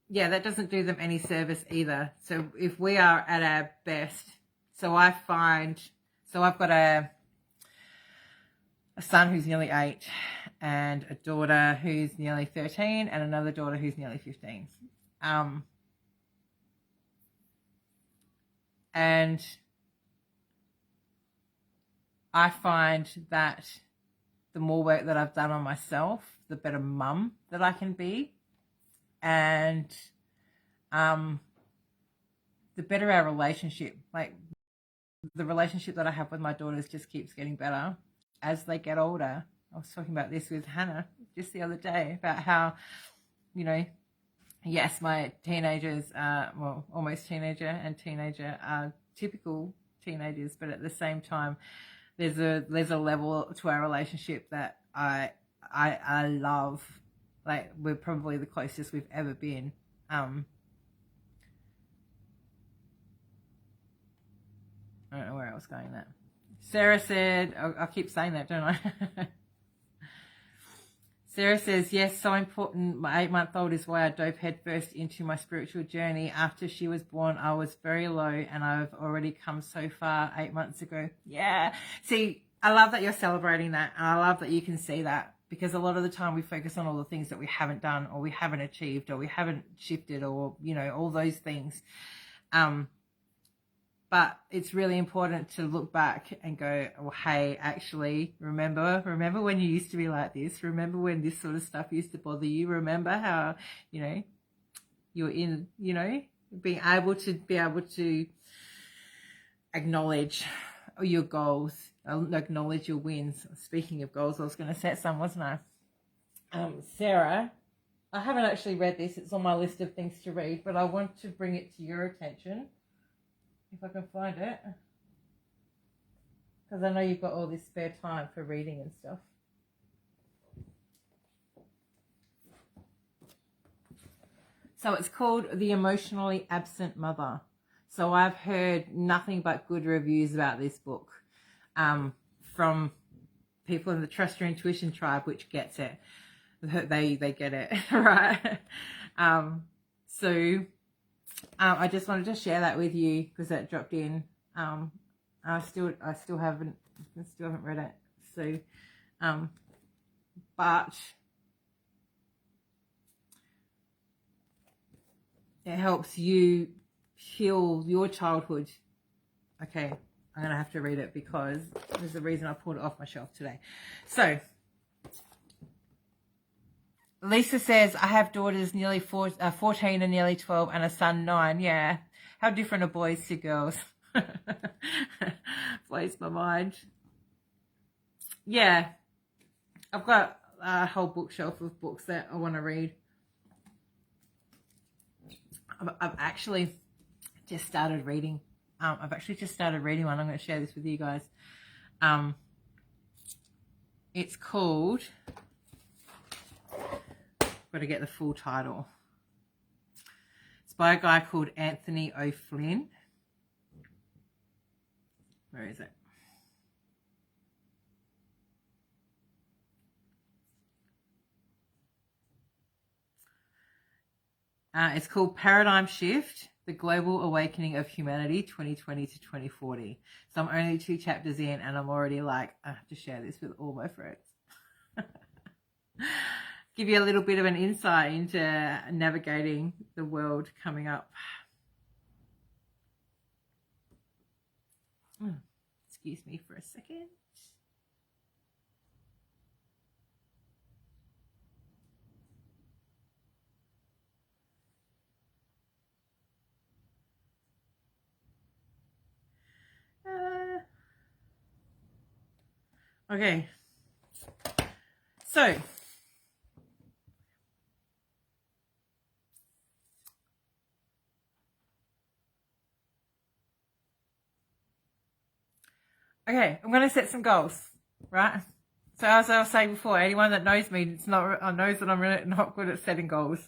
Yeah, that doesn't do them any service either. So if we are at our best, so I've got a son who's nearly 8 and a daughter who's nearly 13 and another daughter who's nearly 15. And I find that the more work that I've done on myself, the better mum that I can be. And the better our relationship. Like, the relationship that I have with my daughters just keeps getting better as they get older. I was talking about this with Hannah just the other day about how, you know, yes, my teenagers are, well, almost teenager and teenager are typical teenagers, but at the same time, there's a level to our relationship that I love. Like, we're probably the closest we've ever been. I don't know where I was going there. Sarah said, I'll keep saying that, don't I? Sarah says, yes, so important. My 8-month-old is why I dove headfirst into my spiritual journey. After she was born, I was very low and I've already come so far 8 months ago. Yeah. See, I love that you're celebrating that. And I love that you can see that, because a lot of the time we focus on all the things that we haven't done or we haven't achieved or we haven't shifted or, you know, all those things. But it's really important to look back and go, oh, hey, actually, remember when you used to be like this? Remember when this sort of stuff used to bother you? Remember how, you know, you're in, you know, being able to acknowledge your goals, acknowledge your wins. Speaking of goals, I was going to set some, wasn't I? Sarah, I haven't actually read this. It's on my list of things to read, but I want to bring it to your attention, if I can find it, because I know you've got all this spare time for reading and stuff. So it's called The Emotionally Absent Mother. So I've heard nothing but good reviews about this book from people in the Trust Your Intuition tribe, which gets it. They get it, right? I just wanted to share that with you because that dropped in. I still haven't read it. So, but it helps you heal your childhood. Okay, I'm gonna have to read it because there's a reason I pulled it off my shelf today. So, Lisa says, I have daughters nearly 14 and nearly 12 and a son 9. Yeah. How different are boys to girls? Blows my mind. Yeah. I've got a whole bookshelf of books that I want to read. I've actually just started reading. one. I'm going to share this with you guys. It's called... Got to get the full title. It's by a guy called Anthony O'Flynn. Where is it? It's called Paradigm Shift, The Global Awakening of Humanity 2020 to 2040. So I'm only 2 chapters in and I'm already like, I have to share this with all my friends. Give you a little bit of an insight into navigating the world coming up. Excuse me for a second. Okay. So, okay, I'm going to set some goals, right? So as I was saying before, anyone that knows me, knows that I'm really not good at setting goals.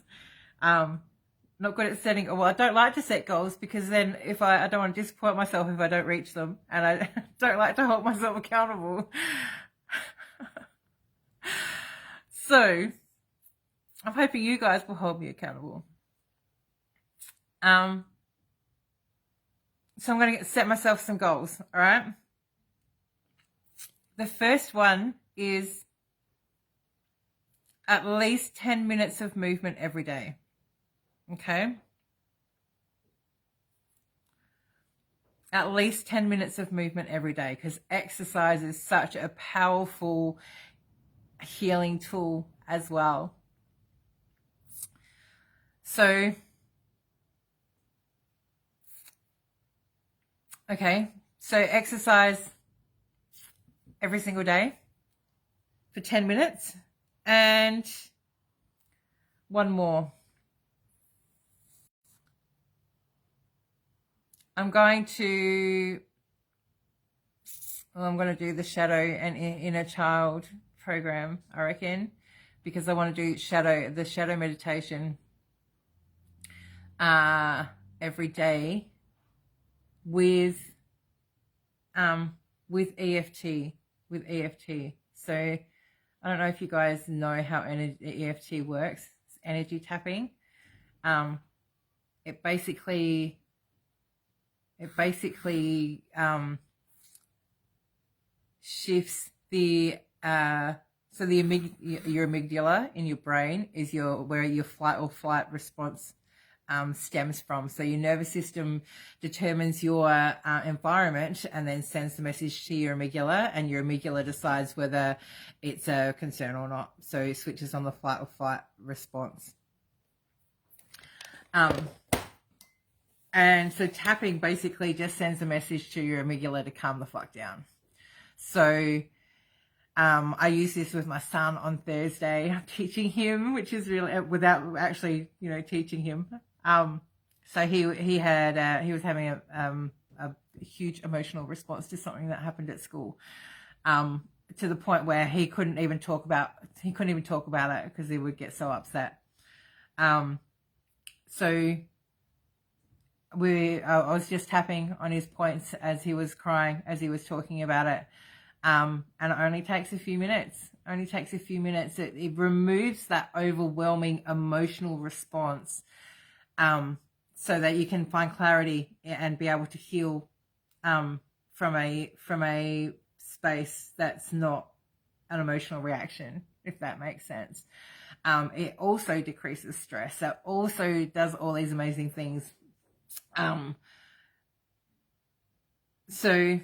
Not good at setting, well, I don't like to set goals because then if I don't want to disappoint myself if I don't reach them, and I don't like to hold myself accountable. So I'm hoping you guys will hold me accountable. So I'm going to set myself some goals, all right? The first one is at least 10 minutes of movement every day. Okay? At least 10 minutes of movement every day, because exercise is such a powerful healing tool as well. So, okay, so exercise every single day for 10 minutes. And one more. I'm going to do the shadow and inner child program, I reckon, because I want to do the shadow meditation every day with EFT. So I don't know if you guys know how EFT works. It's energy tapping. It basically shifts the your amygdala in your brain is where your fight or flight response stems from. So your nervous system determines your environment and then sends the message to your amygdala, and your amygdala decides whether it's a concern or not. So it switches on the fight or flight response. And so tapping basically just sends a message to your amygdala to calm the fuck down. So I use this with my son on Thursday. I'm teaching him, which is really without actually, teaching him. So he was having a huge emotional response to something that happened at school, to the point where he couldn't even talk about it because he would get so upset. So I was just tapping on his points as he was crying, as he was talking about it. And it only takes a few minutes. It removes that overwhelming emotional response, so that you can find clarity and be able to heal from a space that's not an emotional reaction, if that makes sense. It also decreases stress. So it also does all these amazing things. So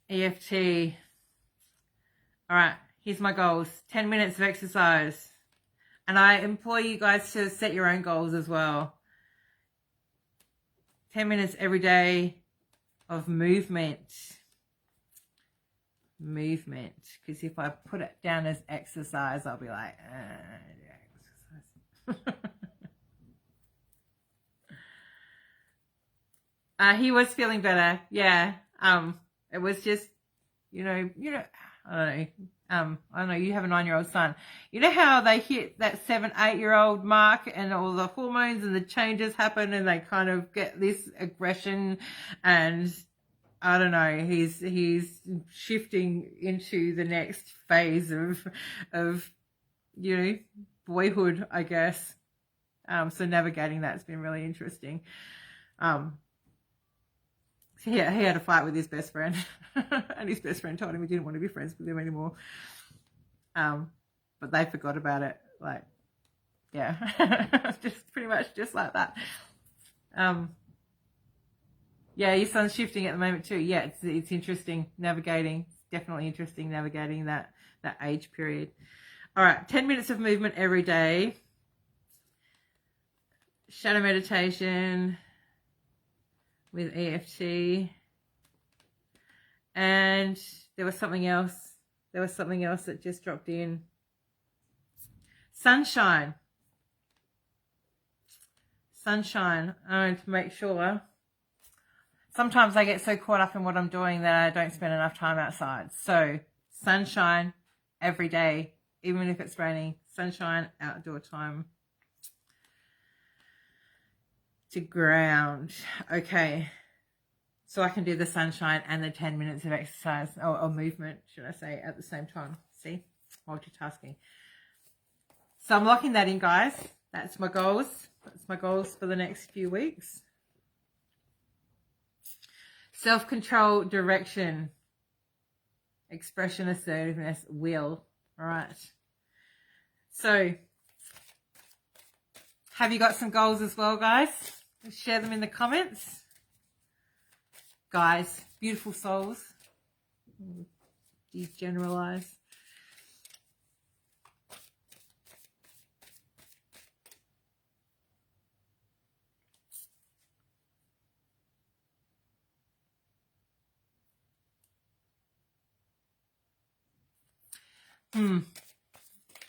EFT. All right, here's my goals. 10 minutes of exercise. And I implore you guys to set your own goals as well. 10 minutes every day of movement. Because if I put it down as exercise, I'll be like, exercise. He was feeling better. Yeah. It was just, I don't know, you have a 9-year-old son. You know how they hit that 7-8-year-old mark and all the hormones and the changes happen and they kind of get this aggression, and I don't know, he's shifting into the next phase of boyhood, I guess. So navigating that's been really interesting. So he had a fight with his best friend, and his best friend told him he didn't want to be friends with him anymore. But they forgot about it. Like, yeah, just pretty much just like that. Yeah, your son's shifting at the moment too. Yeah, it's interesting navigating. It's definitely interesting navigating that age period. All right, 10 minutes of movement every day. Shadow meditation. with EFT. And there was something else. There was something else that just dropped in. Sunshine. Sunshine. I want to make sure. Sometimes I get so caught up in what I'm doing that I don't spend enough time outside. So sunshine every day, even if it's raining. Sunshine, outdoor time. To ground. Okay. So I can do the sunshine and the 10 minutes of exercise or movement, should I say, at the same time. See? Multitasking. So I'm locking that in, guys. That's my goals. That's my goals for the next few weeks. Self-control, direction, expression, assertiveness, will. All right. So, have you got some goals as well, guys? Share them in the comments. Guys, beautiful souls. Degeneralize. All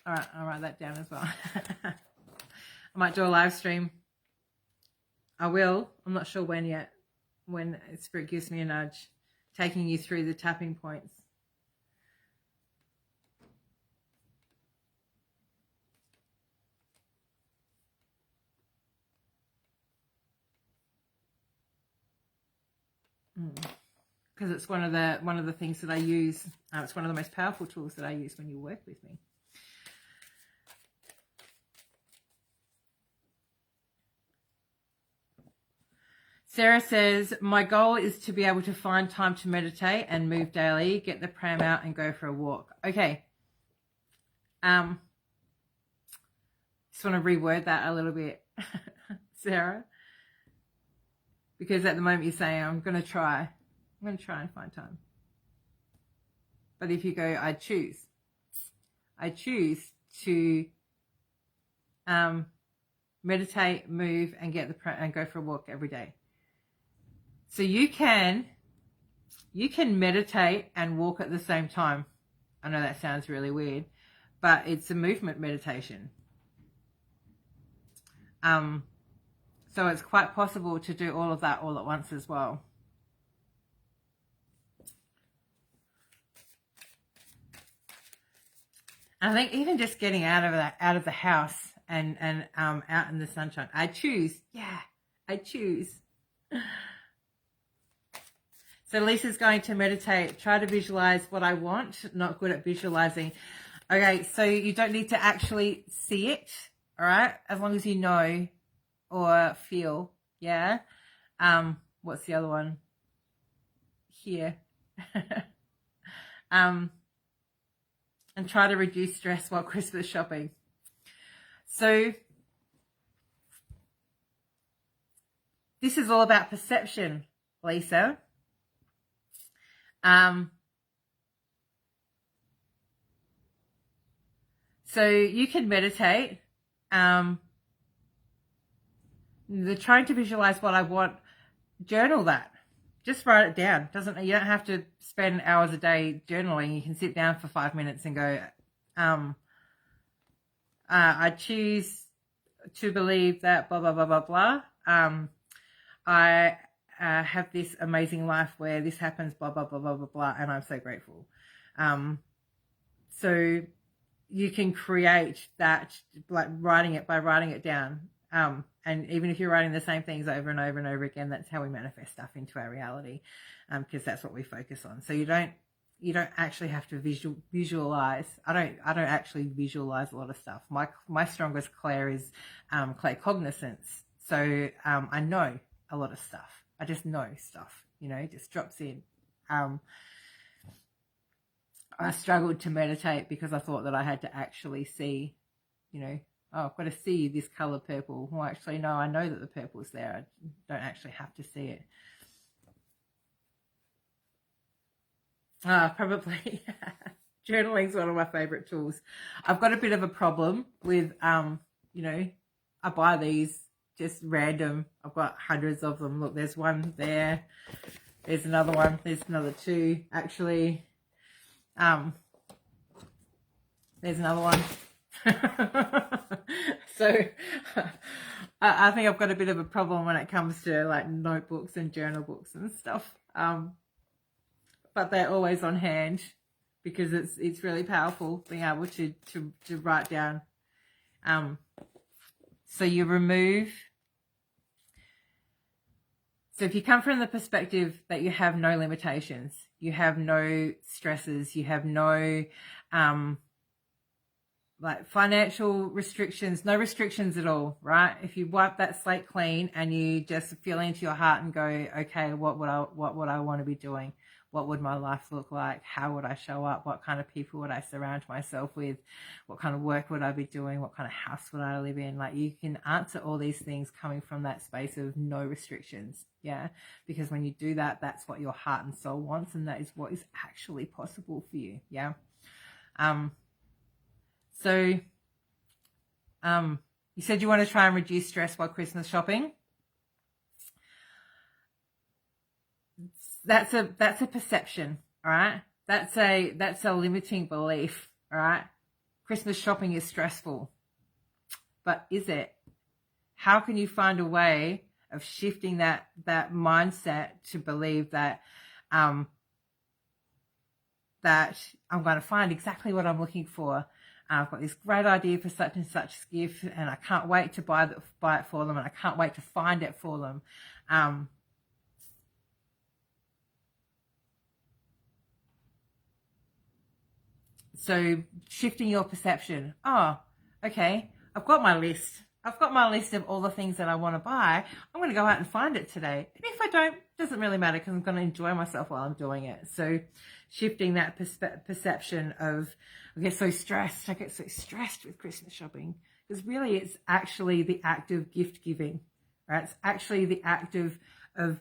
right, I'll write that down as well. I might do a live stream. I will. I'm not sure when yet. When Spirit gives me a nudge, taking you through the tapping points. Because it's one of the things that I use. It's one of the most powerful tools that I use when you work with me. Sarah says, my goal is to be able to find time to meditate and move daily, get the pram out and go for a walk. Okay. Just want to reword that a little bit, Sarah. Because at the moment you're saying, I'm going to try and find time. But if you go, I choose to meditate, move, and and go for a walk every day. So you can meditate and walk at the same time. I know that sounds really weird, but it's a movement meditation. So it's quite possible to do all of that all at once as well. I think even just getting out of the house and out in the sunshine. I choose. So Lisa's going to meditate. Try to visualize what I want. Not good at visualizing. Okay, so you don't need to actually see it. All right, as long as you know or feel. Yeah. What's the other one? Here. And try to reduce stress while Christmas shopping. So this is all about perception, Lisa. So you can meditate. The trying to visualize what I want, journal that. Just write it down. You don't have to spend hours a day journaling. You can sit down for 5 minutes and go, I choose to believe that blah, blah, blah, blah, blah. I have this amazing life where this happens, blah, blah, blah, blah, blah, blah, and I'm so grateful. So you can create that, like writing it down. And even if you're writing the same things over and over and over again, that's how we manifest stuff into our reality, because that's what we focus on. So you don't actually have to visualize. I don't actually visualize a lot of stuff. My strongest clair is claircognizance. So I know a lot of stuff. I just know stuff, it just drops in. I struggled to meditate because I thought that I had to actually see, I've got to see this color purple. Well, actually, no, I know that the purple is there. I don't actually have to see it. Probably journaling is one of my favorite tools. I've got a bit of a problem with, I buy these just random. I've got hundreds of them. Look, there's one there. There's another one. There's another two, actually. There's another one. So I think I've got a bit of a problem when it comes to like notebooks and journal books and stuff. But they're always on hand because it's really powerful being able to write down. So you remove. So if you come from the perspective that you have no limitations, you have no stresses, you have no like financial restrictions, no restrictions at all, right? If you wipe that slate clean and you just feel into your heart and go, okay, what would I want to be doing? What would my life look like? How would I show up? What kind of people would I surround myself with? What kind of work would I be doing? What kind of house would I live in? Like, you can answer all these things coming from that space of no restrictions. Yeah. Because when you do that, that's what your heart and soul wants. And that is what is actually possible for you. Yeah. So, you said you want to try and reduce stress while Christmas shopping. That's a perception, all right? That's a limiting belief, all right? Christmas shopping is stressful. But is it? How can you find a way of shifting that mindset to believe that that I'm going to find exactly what I'm looking for? I've got this great idea for such and such gift, and I can't wait to buy it for them, and I can't wait to find it for them. So shifting your perception. Oh, okay, I've got my list. I've got my list of all the things that I want to buy. I'm going to go out and find it today. And if I don't, it doesn't really matter because I'm going to enjoy myself while I'm doing it. So shifting that perception of, I get so stressed with Christmas shopping, because really it's actually the act of gift giving, right? It's actually the act of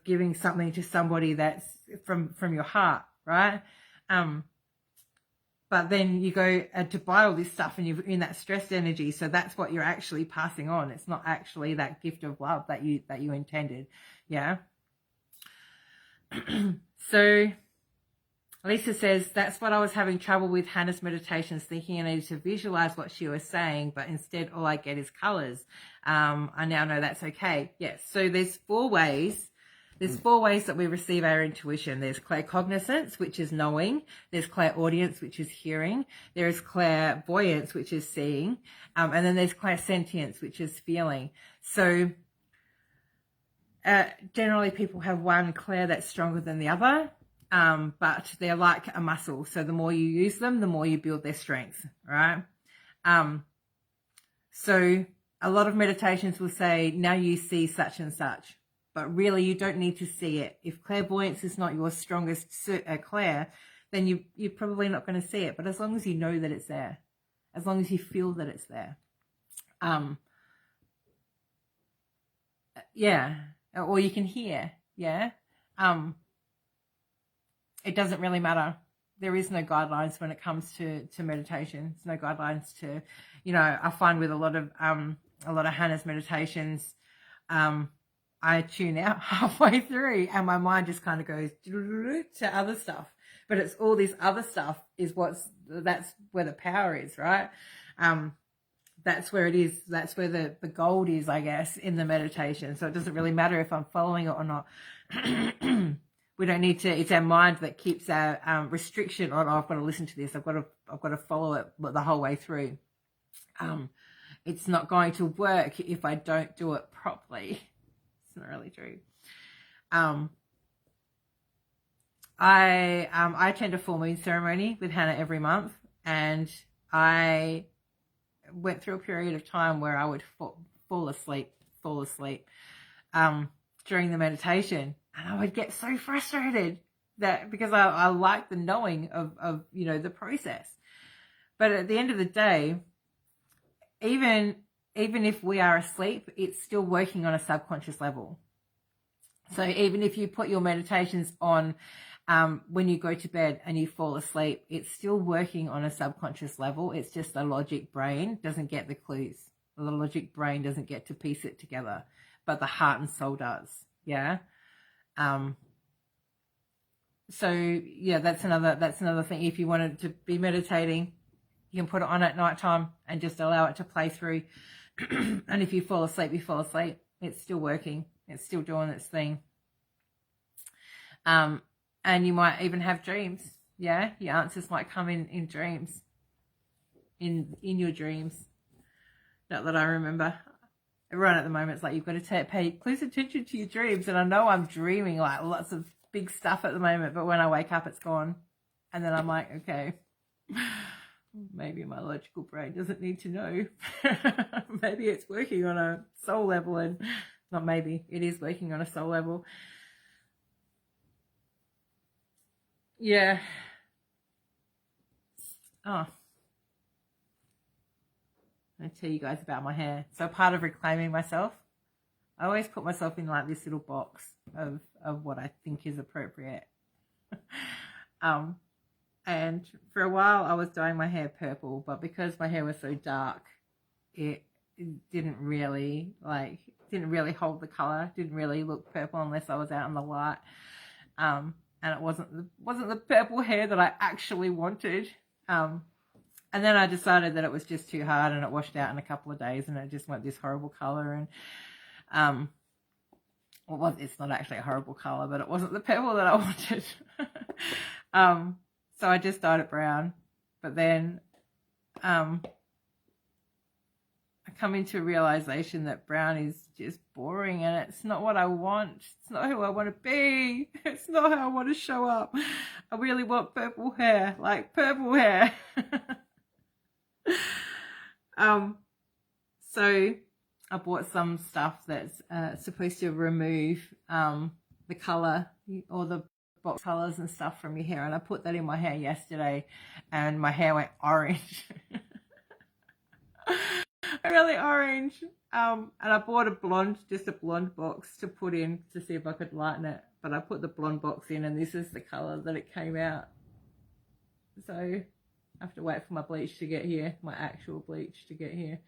giving something to somebody that's from your heart, right? But then you go to buy all this stuff and you're in that stressed energy. So that's what you're actually passing on. It's not actually that gift of love that you intended. Yeah. So Lisa says, that's what I was having trouble with Hannah's meditations, thinking I needed to visualize what she was saying, but instead all I get is colors. I now know that's okay. Yes. So there's four ways. There's four ways that we receive our intuition. There's claircognizance, which is knowing. There's clairaudience, which is hearing. There is clairvoyance, which is seeing. And then there's clairsentience, which is feeling. So generally people have one clair that's stronger than the other, but they're like a muscle. So the more you use them, the more you build their strength, right? So a lot of meditations will say, now you see such and such. But really, you don't need to see it. If clairvoyance is not your strongest clair, then you're probably not going to see it. But as long as you know that it's there, as long as you feel that it's there, yeah, or you can hear, yeah, it doesn't really matter. There is no guidelines when it comes to meditation. There's no guidelines to, I find with a lot of Hannah's meditations, I tune out halfway through and my mind just kind of goes to other stuff. But it's all this other stuff that's where the power is, right? That's where it is. That's where the gold is, I guess, in the meditation. So it doesn't really matter if I'm following it or not. We don't need to. It's our mind that keeps our restriction on. Oh, I've got to listen to this. I've got to follow it the whole way through. It's not going to work if I don't do it properly. Not really true. I attend a full moon ceremony with Hannah every month, and I went through a period of time where I would fall asleep during the meditation, and I would get so frustrated that because I like the knowing of the process. But at the end of the day, even if we are asleep, it's still working on a subconscious level. So even if you put your meditations on when you go to bed and you fall asleep, it's still working on a subconscious level. It's just the logic brain doesn't get the clues. The logic brain doesn't get to piece it together. but the heart and soul does. Yeah. So yeah, that's another thing. If you wanted to be meditating, you can put it on at nighttime and just allow it to play through. And if you fall asleep, you fall asleep. It's still working. It's still doing its thing. And you might even have dreams. Yeah, your answers might come in dreams. In your dreams. Not that I remember. Everyone at the moment is like, you've got to pay close attention to your dreams. And I know I'm dreaming like lots of big stuff at the moment, but when I wake up, it's gone. And then I'm like, okay, maybe my logical brain doesn't need to know. Maybe it's working on a soul level, and not maybe, it is working on a soul level. Yeah. Oh. I'll tell you guys about my hair. So part of reclaiming myself, I always put myself in like this little box of what I think is appropriate. And for a while I was dyeing my hair purple, but because my hair was so dark, it didn't really hold the color, didn't really look purple unless I was out in the light. And it wasn't the purple hair that I actually wanted. And then I decided that it was just too hard, and it washed out in a couple of days, and it just went this horrible color. And it's not actually a horrible color, but it wasn't the purple that I wanted. So I just dyed it brown. But then I come into a realization that brown is just boring, and it's not what I want. It's not who I want to be. It's not how I want to show up. I really want purple hair, like purple hair. So I bought some stuff that's supposed to remove the color or the box colors and stuff from your hair, and I put that in my hair yesterday, and my hair went orange. Really orange. And I bought just a blonde box to put in to see if I could lighten it, but I put the blonde box in, and this is the color that it came out. So I have to wait for my bleach to get here, my actual bleach to get here.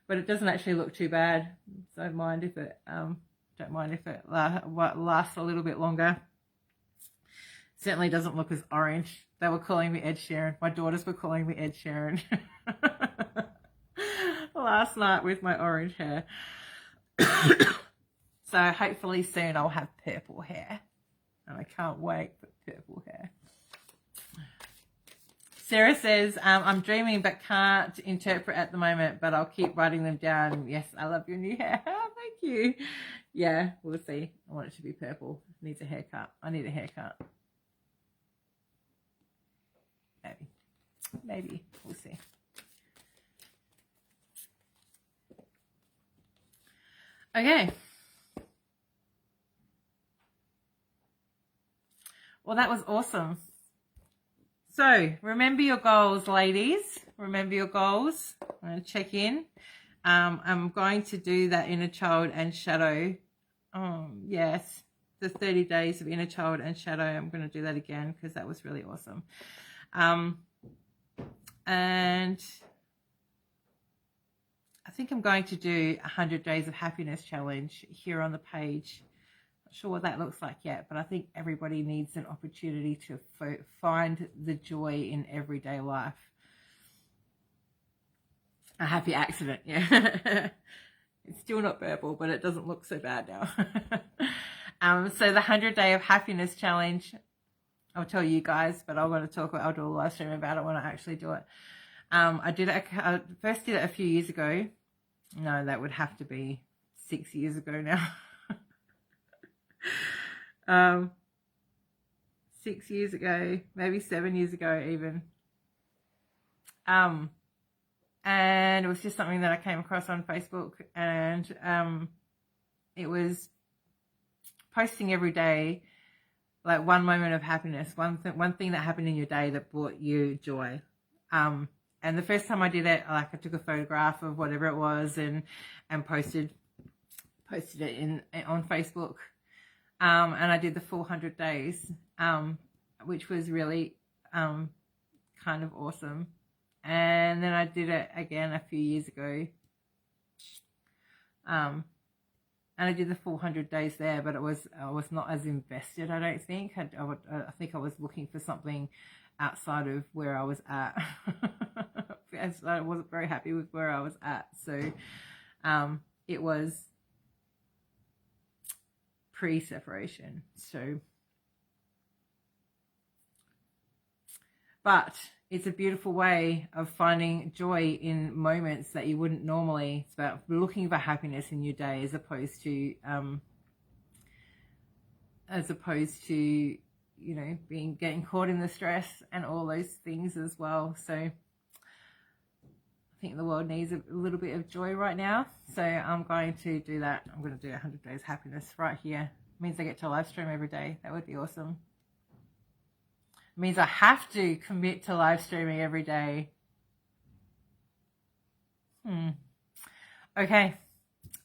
But it doesn't actually look too bad. Don't mind if it lasts a little bit longer. Certainly doesn't look as orange. They were calling me Ed Sheeran. My daughters were calling me Ed Sheeran last night with my orange hair. So hopefully soon I'll have purple hair. And I can't wait for purple hair. Sarah says, I'm dreaming but can't interpret at the moment, but I'll keep writing them down. Yes, I love your new hair. Thank you. Yeah, we'll see. I want it to be purple. It needs a haircut. I need a haircut. Maybe. We'll see. Okay. Well, that was awesome. So remember your goals, ladies. Remember your goals. I'm going to check in. I'm going to do that inner child and shadow. Yes, the 30 days of inner child and shadow. I'm going to do that again because that was really awesome. And I think I'm going to do 100 days of happiness challenge here on the page. Not sure what that looks like yet, but I think everybody needs an opportunity to find the joy in everyday life. A happy accident, yeah. It's still not purple, but it doesn't look so bad now. So the 100 Day of Happiness Challenge, I'll tell you guys, but I'll do a live stream about it when I actually do it. I first did it a few years ago. No, that would have to be 6 years ago now. 6 years ago, maybe 7 years ago even. And it was just something that I came across on Facebook, and it was posting every day, like one moment of happiness, one thing that happened in your day that brought you joy. And the first time I did it, like I took a photograph of whatever it was and posted it on Facebook. And I did the full 100 days, which was really kind of awesome. And then I did it again a few years ago. and I did the full 100 days there, but I was not as invested. I don't think. I think I was looking for something outside of where I was at. I wasn't very happy with where I was at, so it was pre-separation. So, but it's a beautiful way of finding joy in moments that you wouldn't normally. It's about looking for happiness in your day, as opposed to you know, getting caught in the stress and all those things as well. So I think the world needs a little bit of joy right now. So I'm going to do that. I'm going to do 100 days happiness right here. It means I get to live stream every day. That would be awesome. It means I have to commit to live streaming every day. Okay.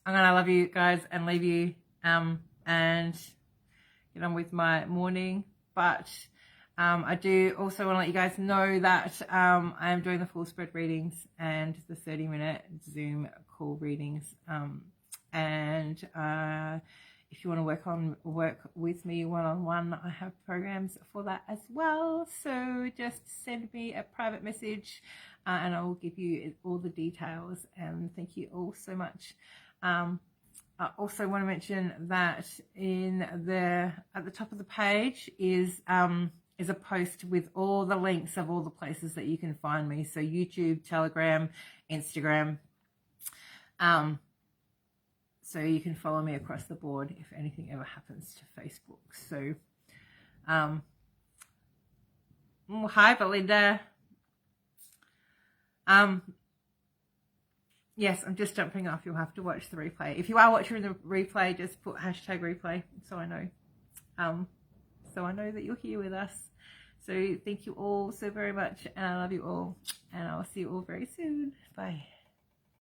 I'm going to love you guys and leave you and get on with my morning. But I do also want to let you guys know that I am doing the full spread readings and the 30-minute Zoom call readings. And if you want to work with me one-on-one, I have programs for that as well. So just send me a private message and I will give you all the details. And thank you all so much. I also want to mention that at the top of the page is a post with all the links of all the places that you can find me. So YouTube, Telegram, Instagram. So you can follow me across the board if anything ever happens to Facebook. So, hi Belinda. Yes, I'm just jumping off. You'll have to watch the replay. If you are watching the replay, just put #replay so I know. So I know that you're here with us. So thank you all so very much, and I love you all, and I'll see you all very soon. Bye.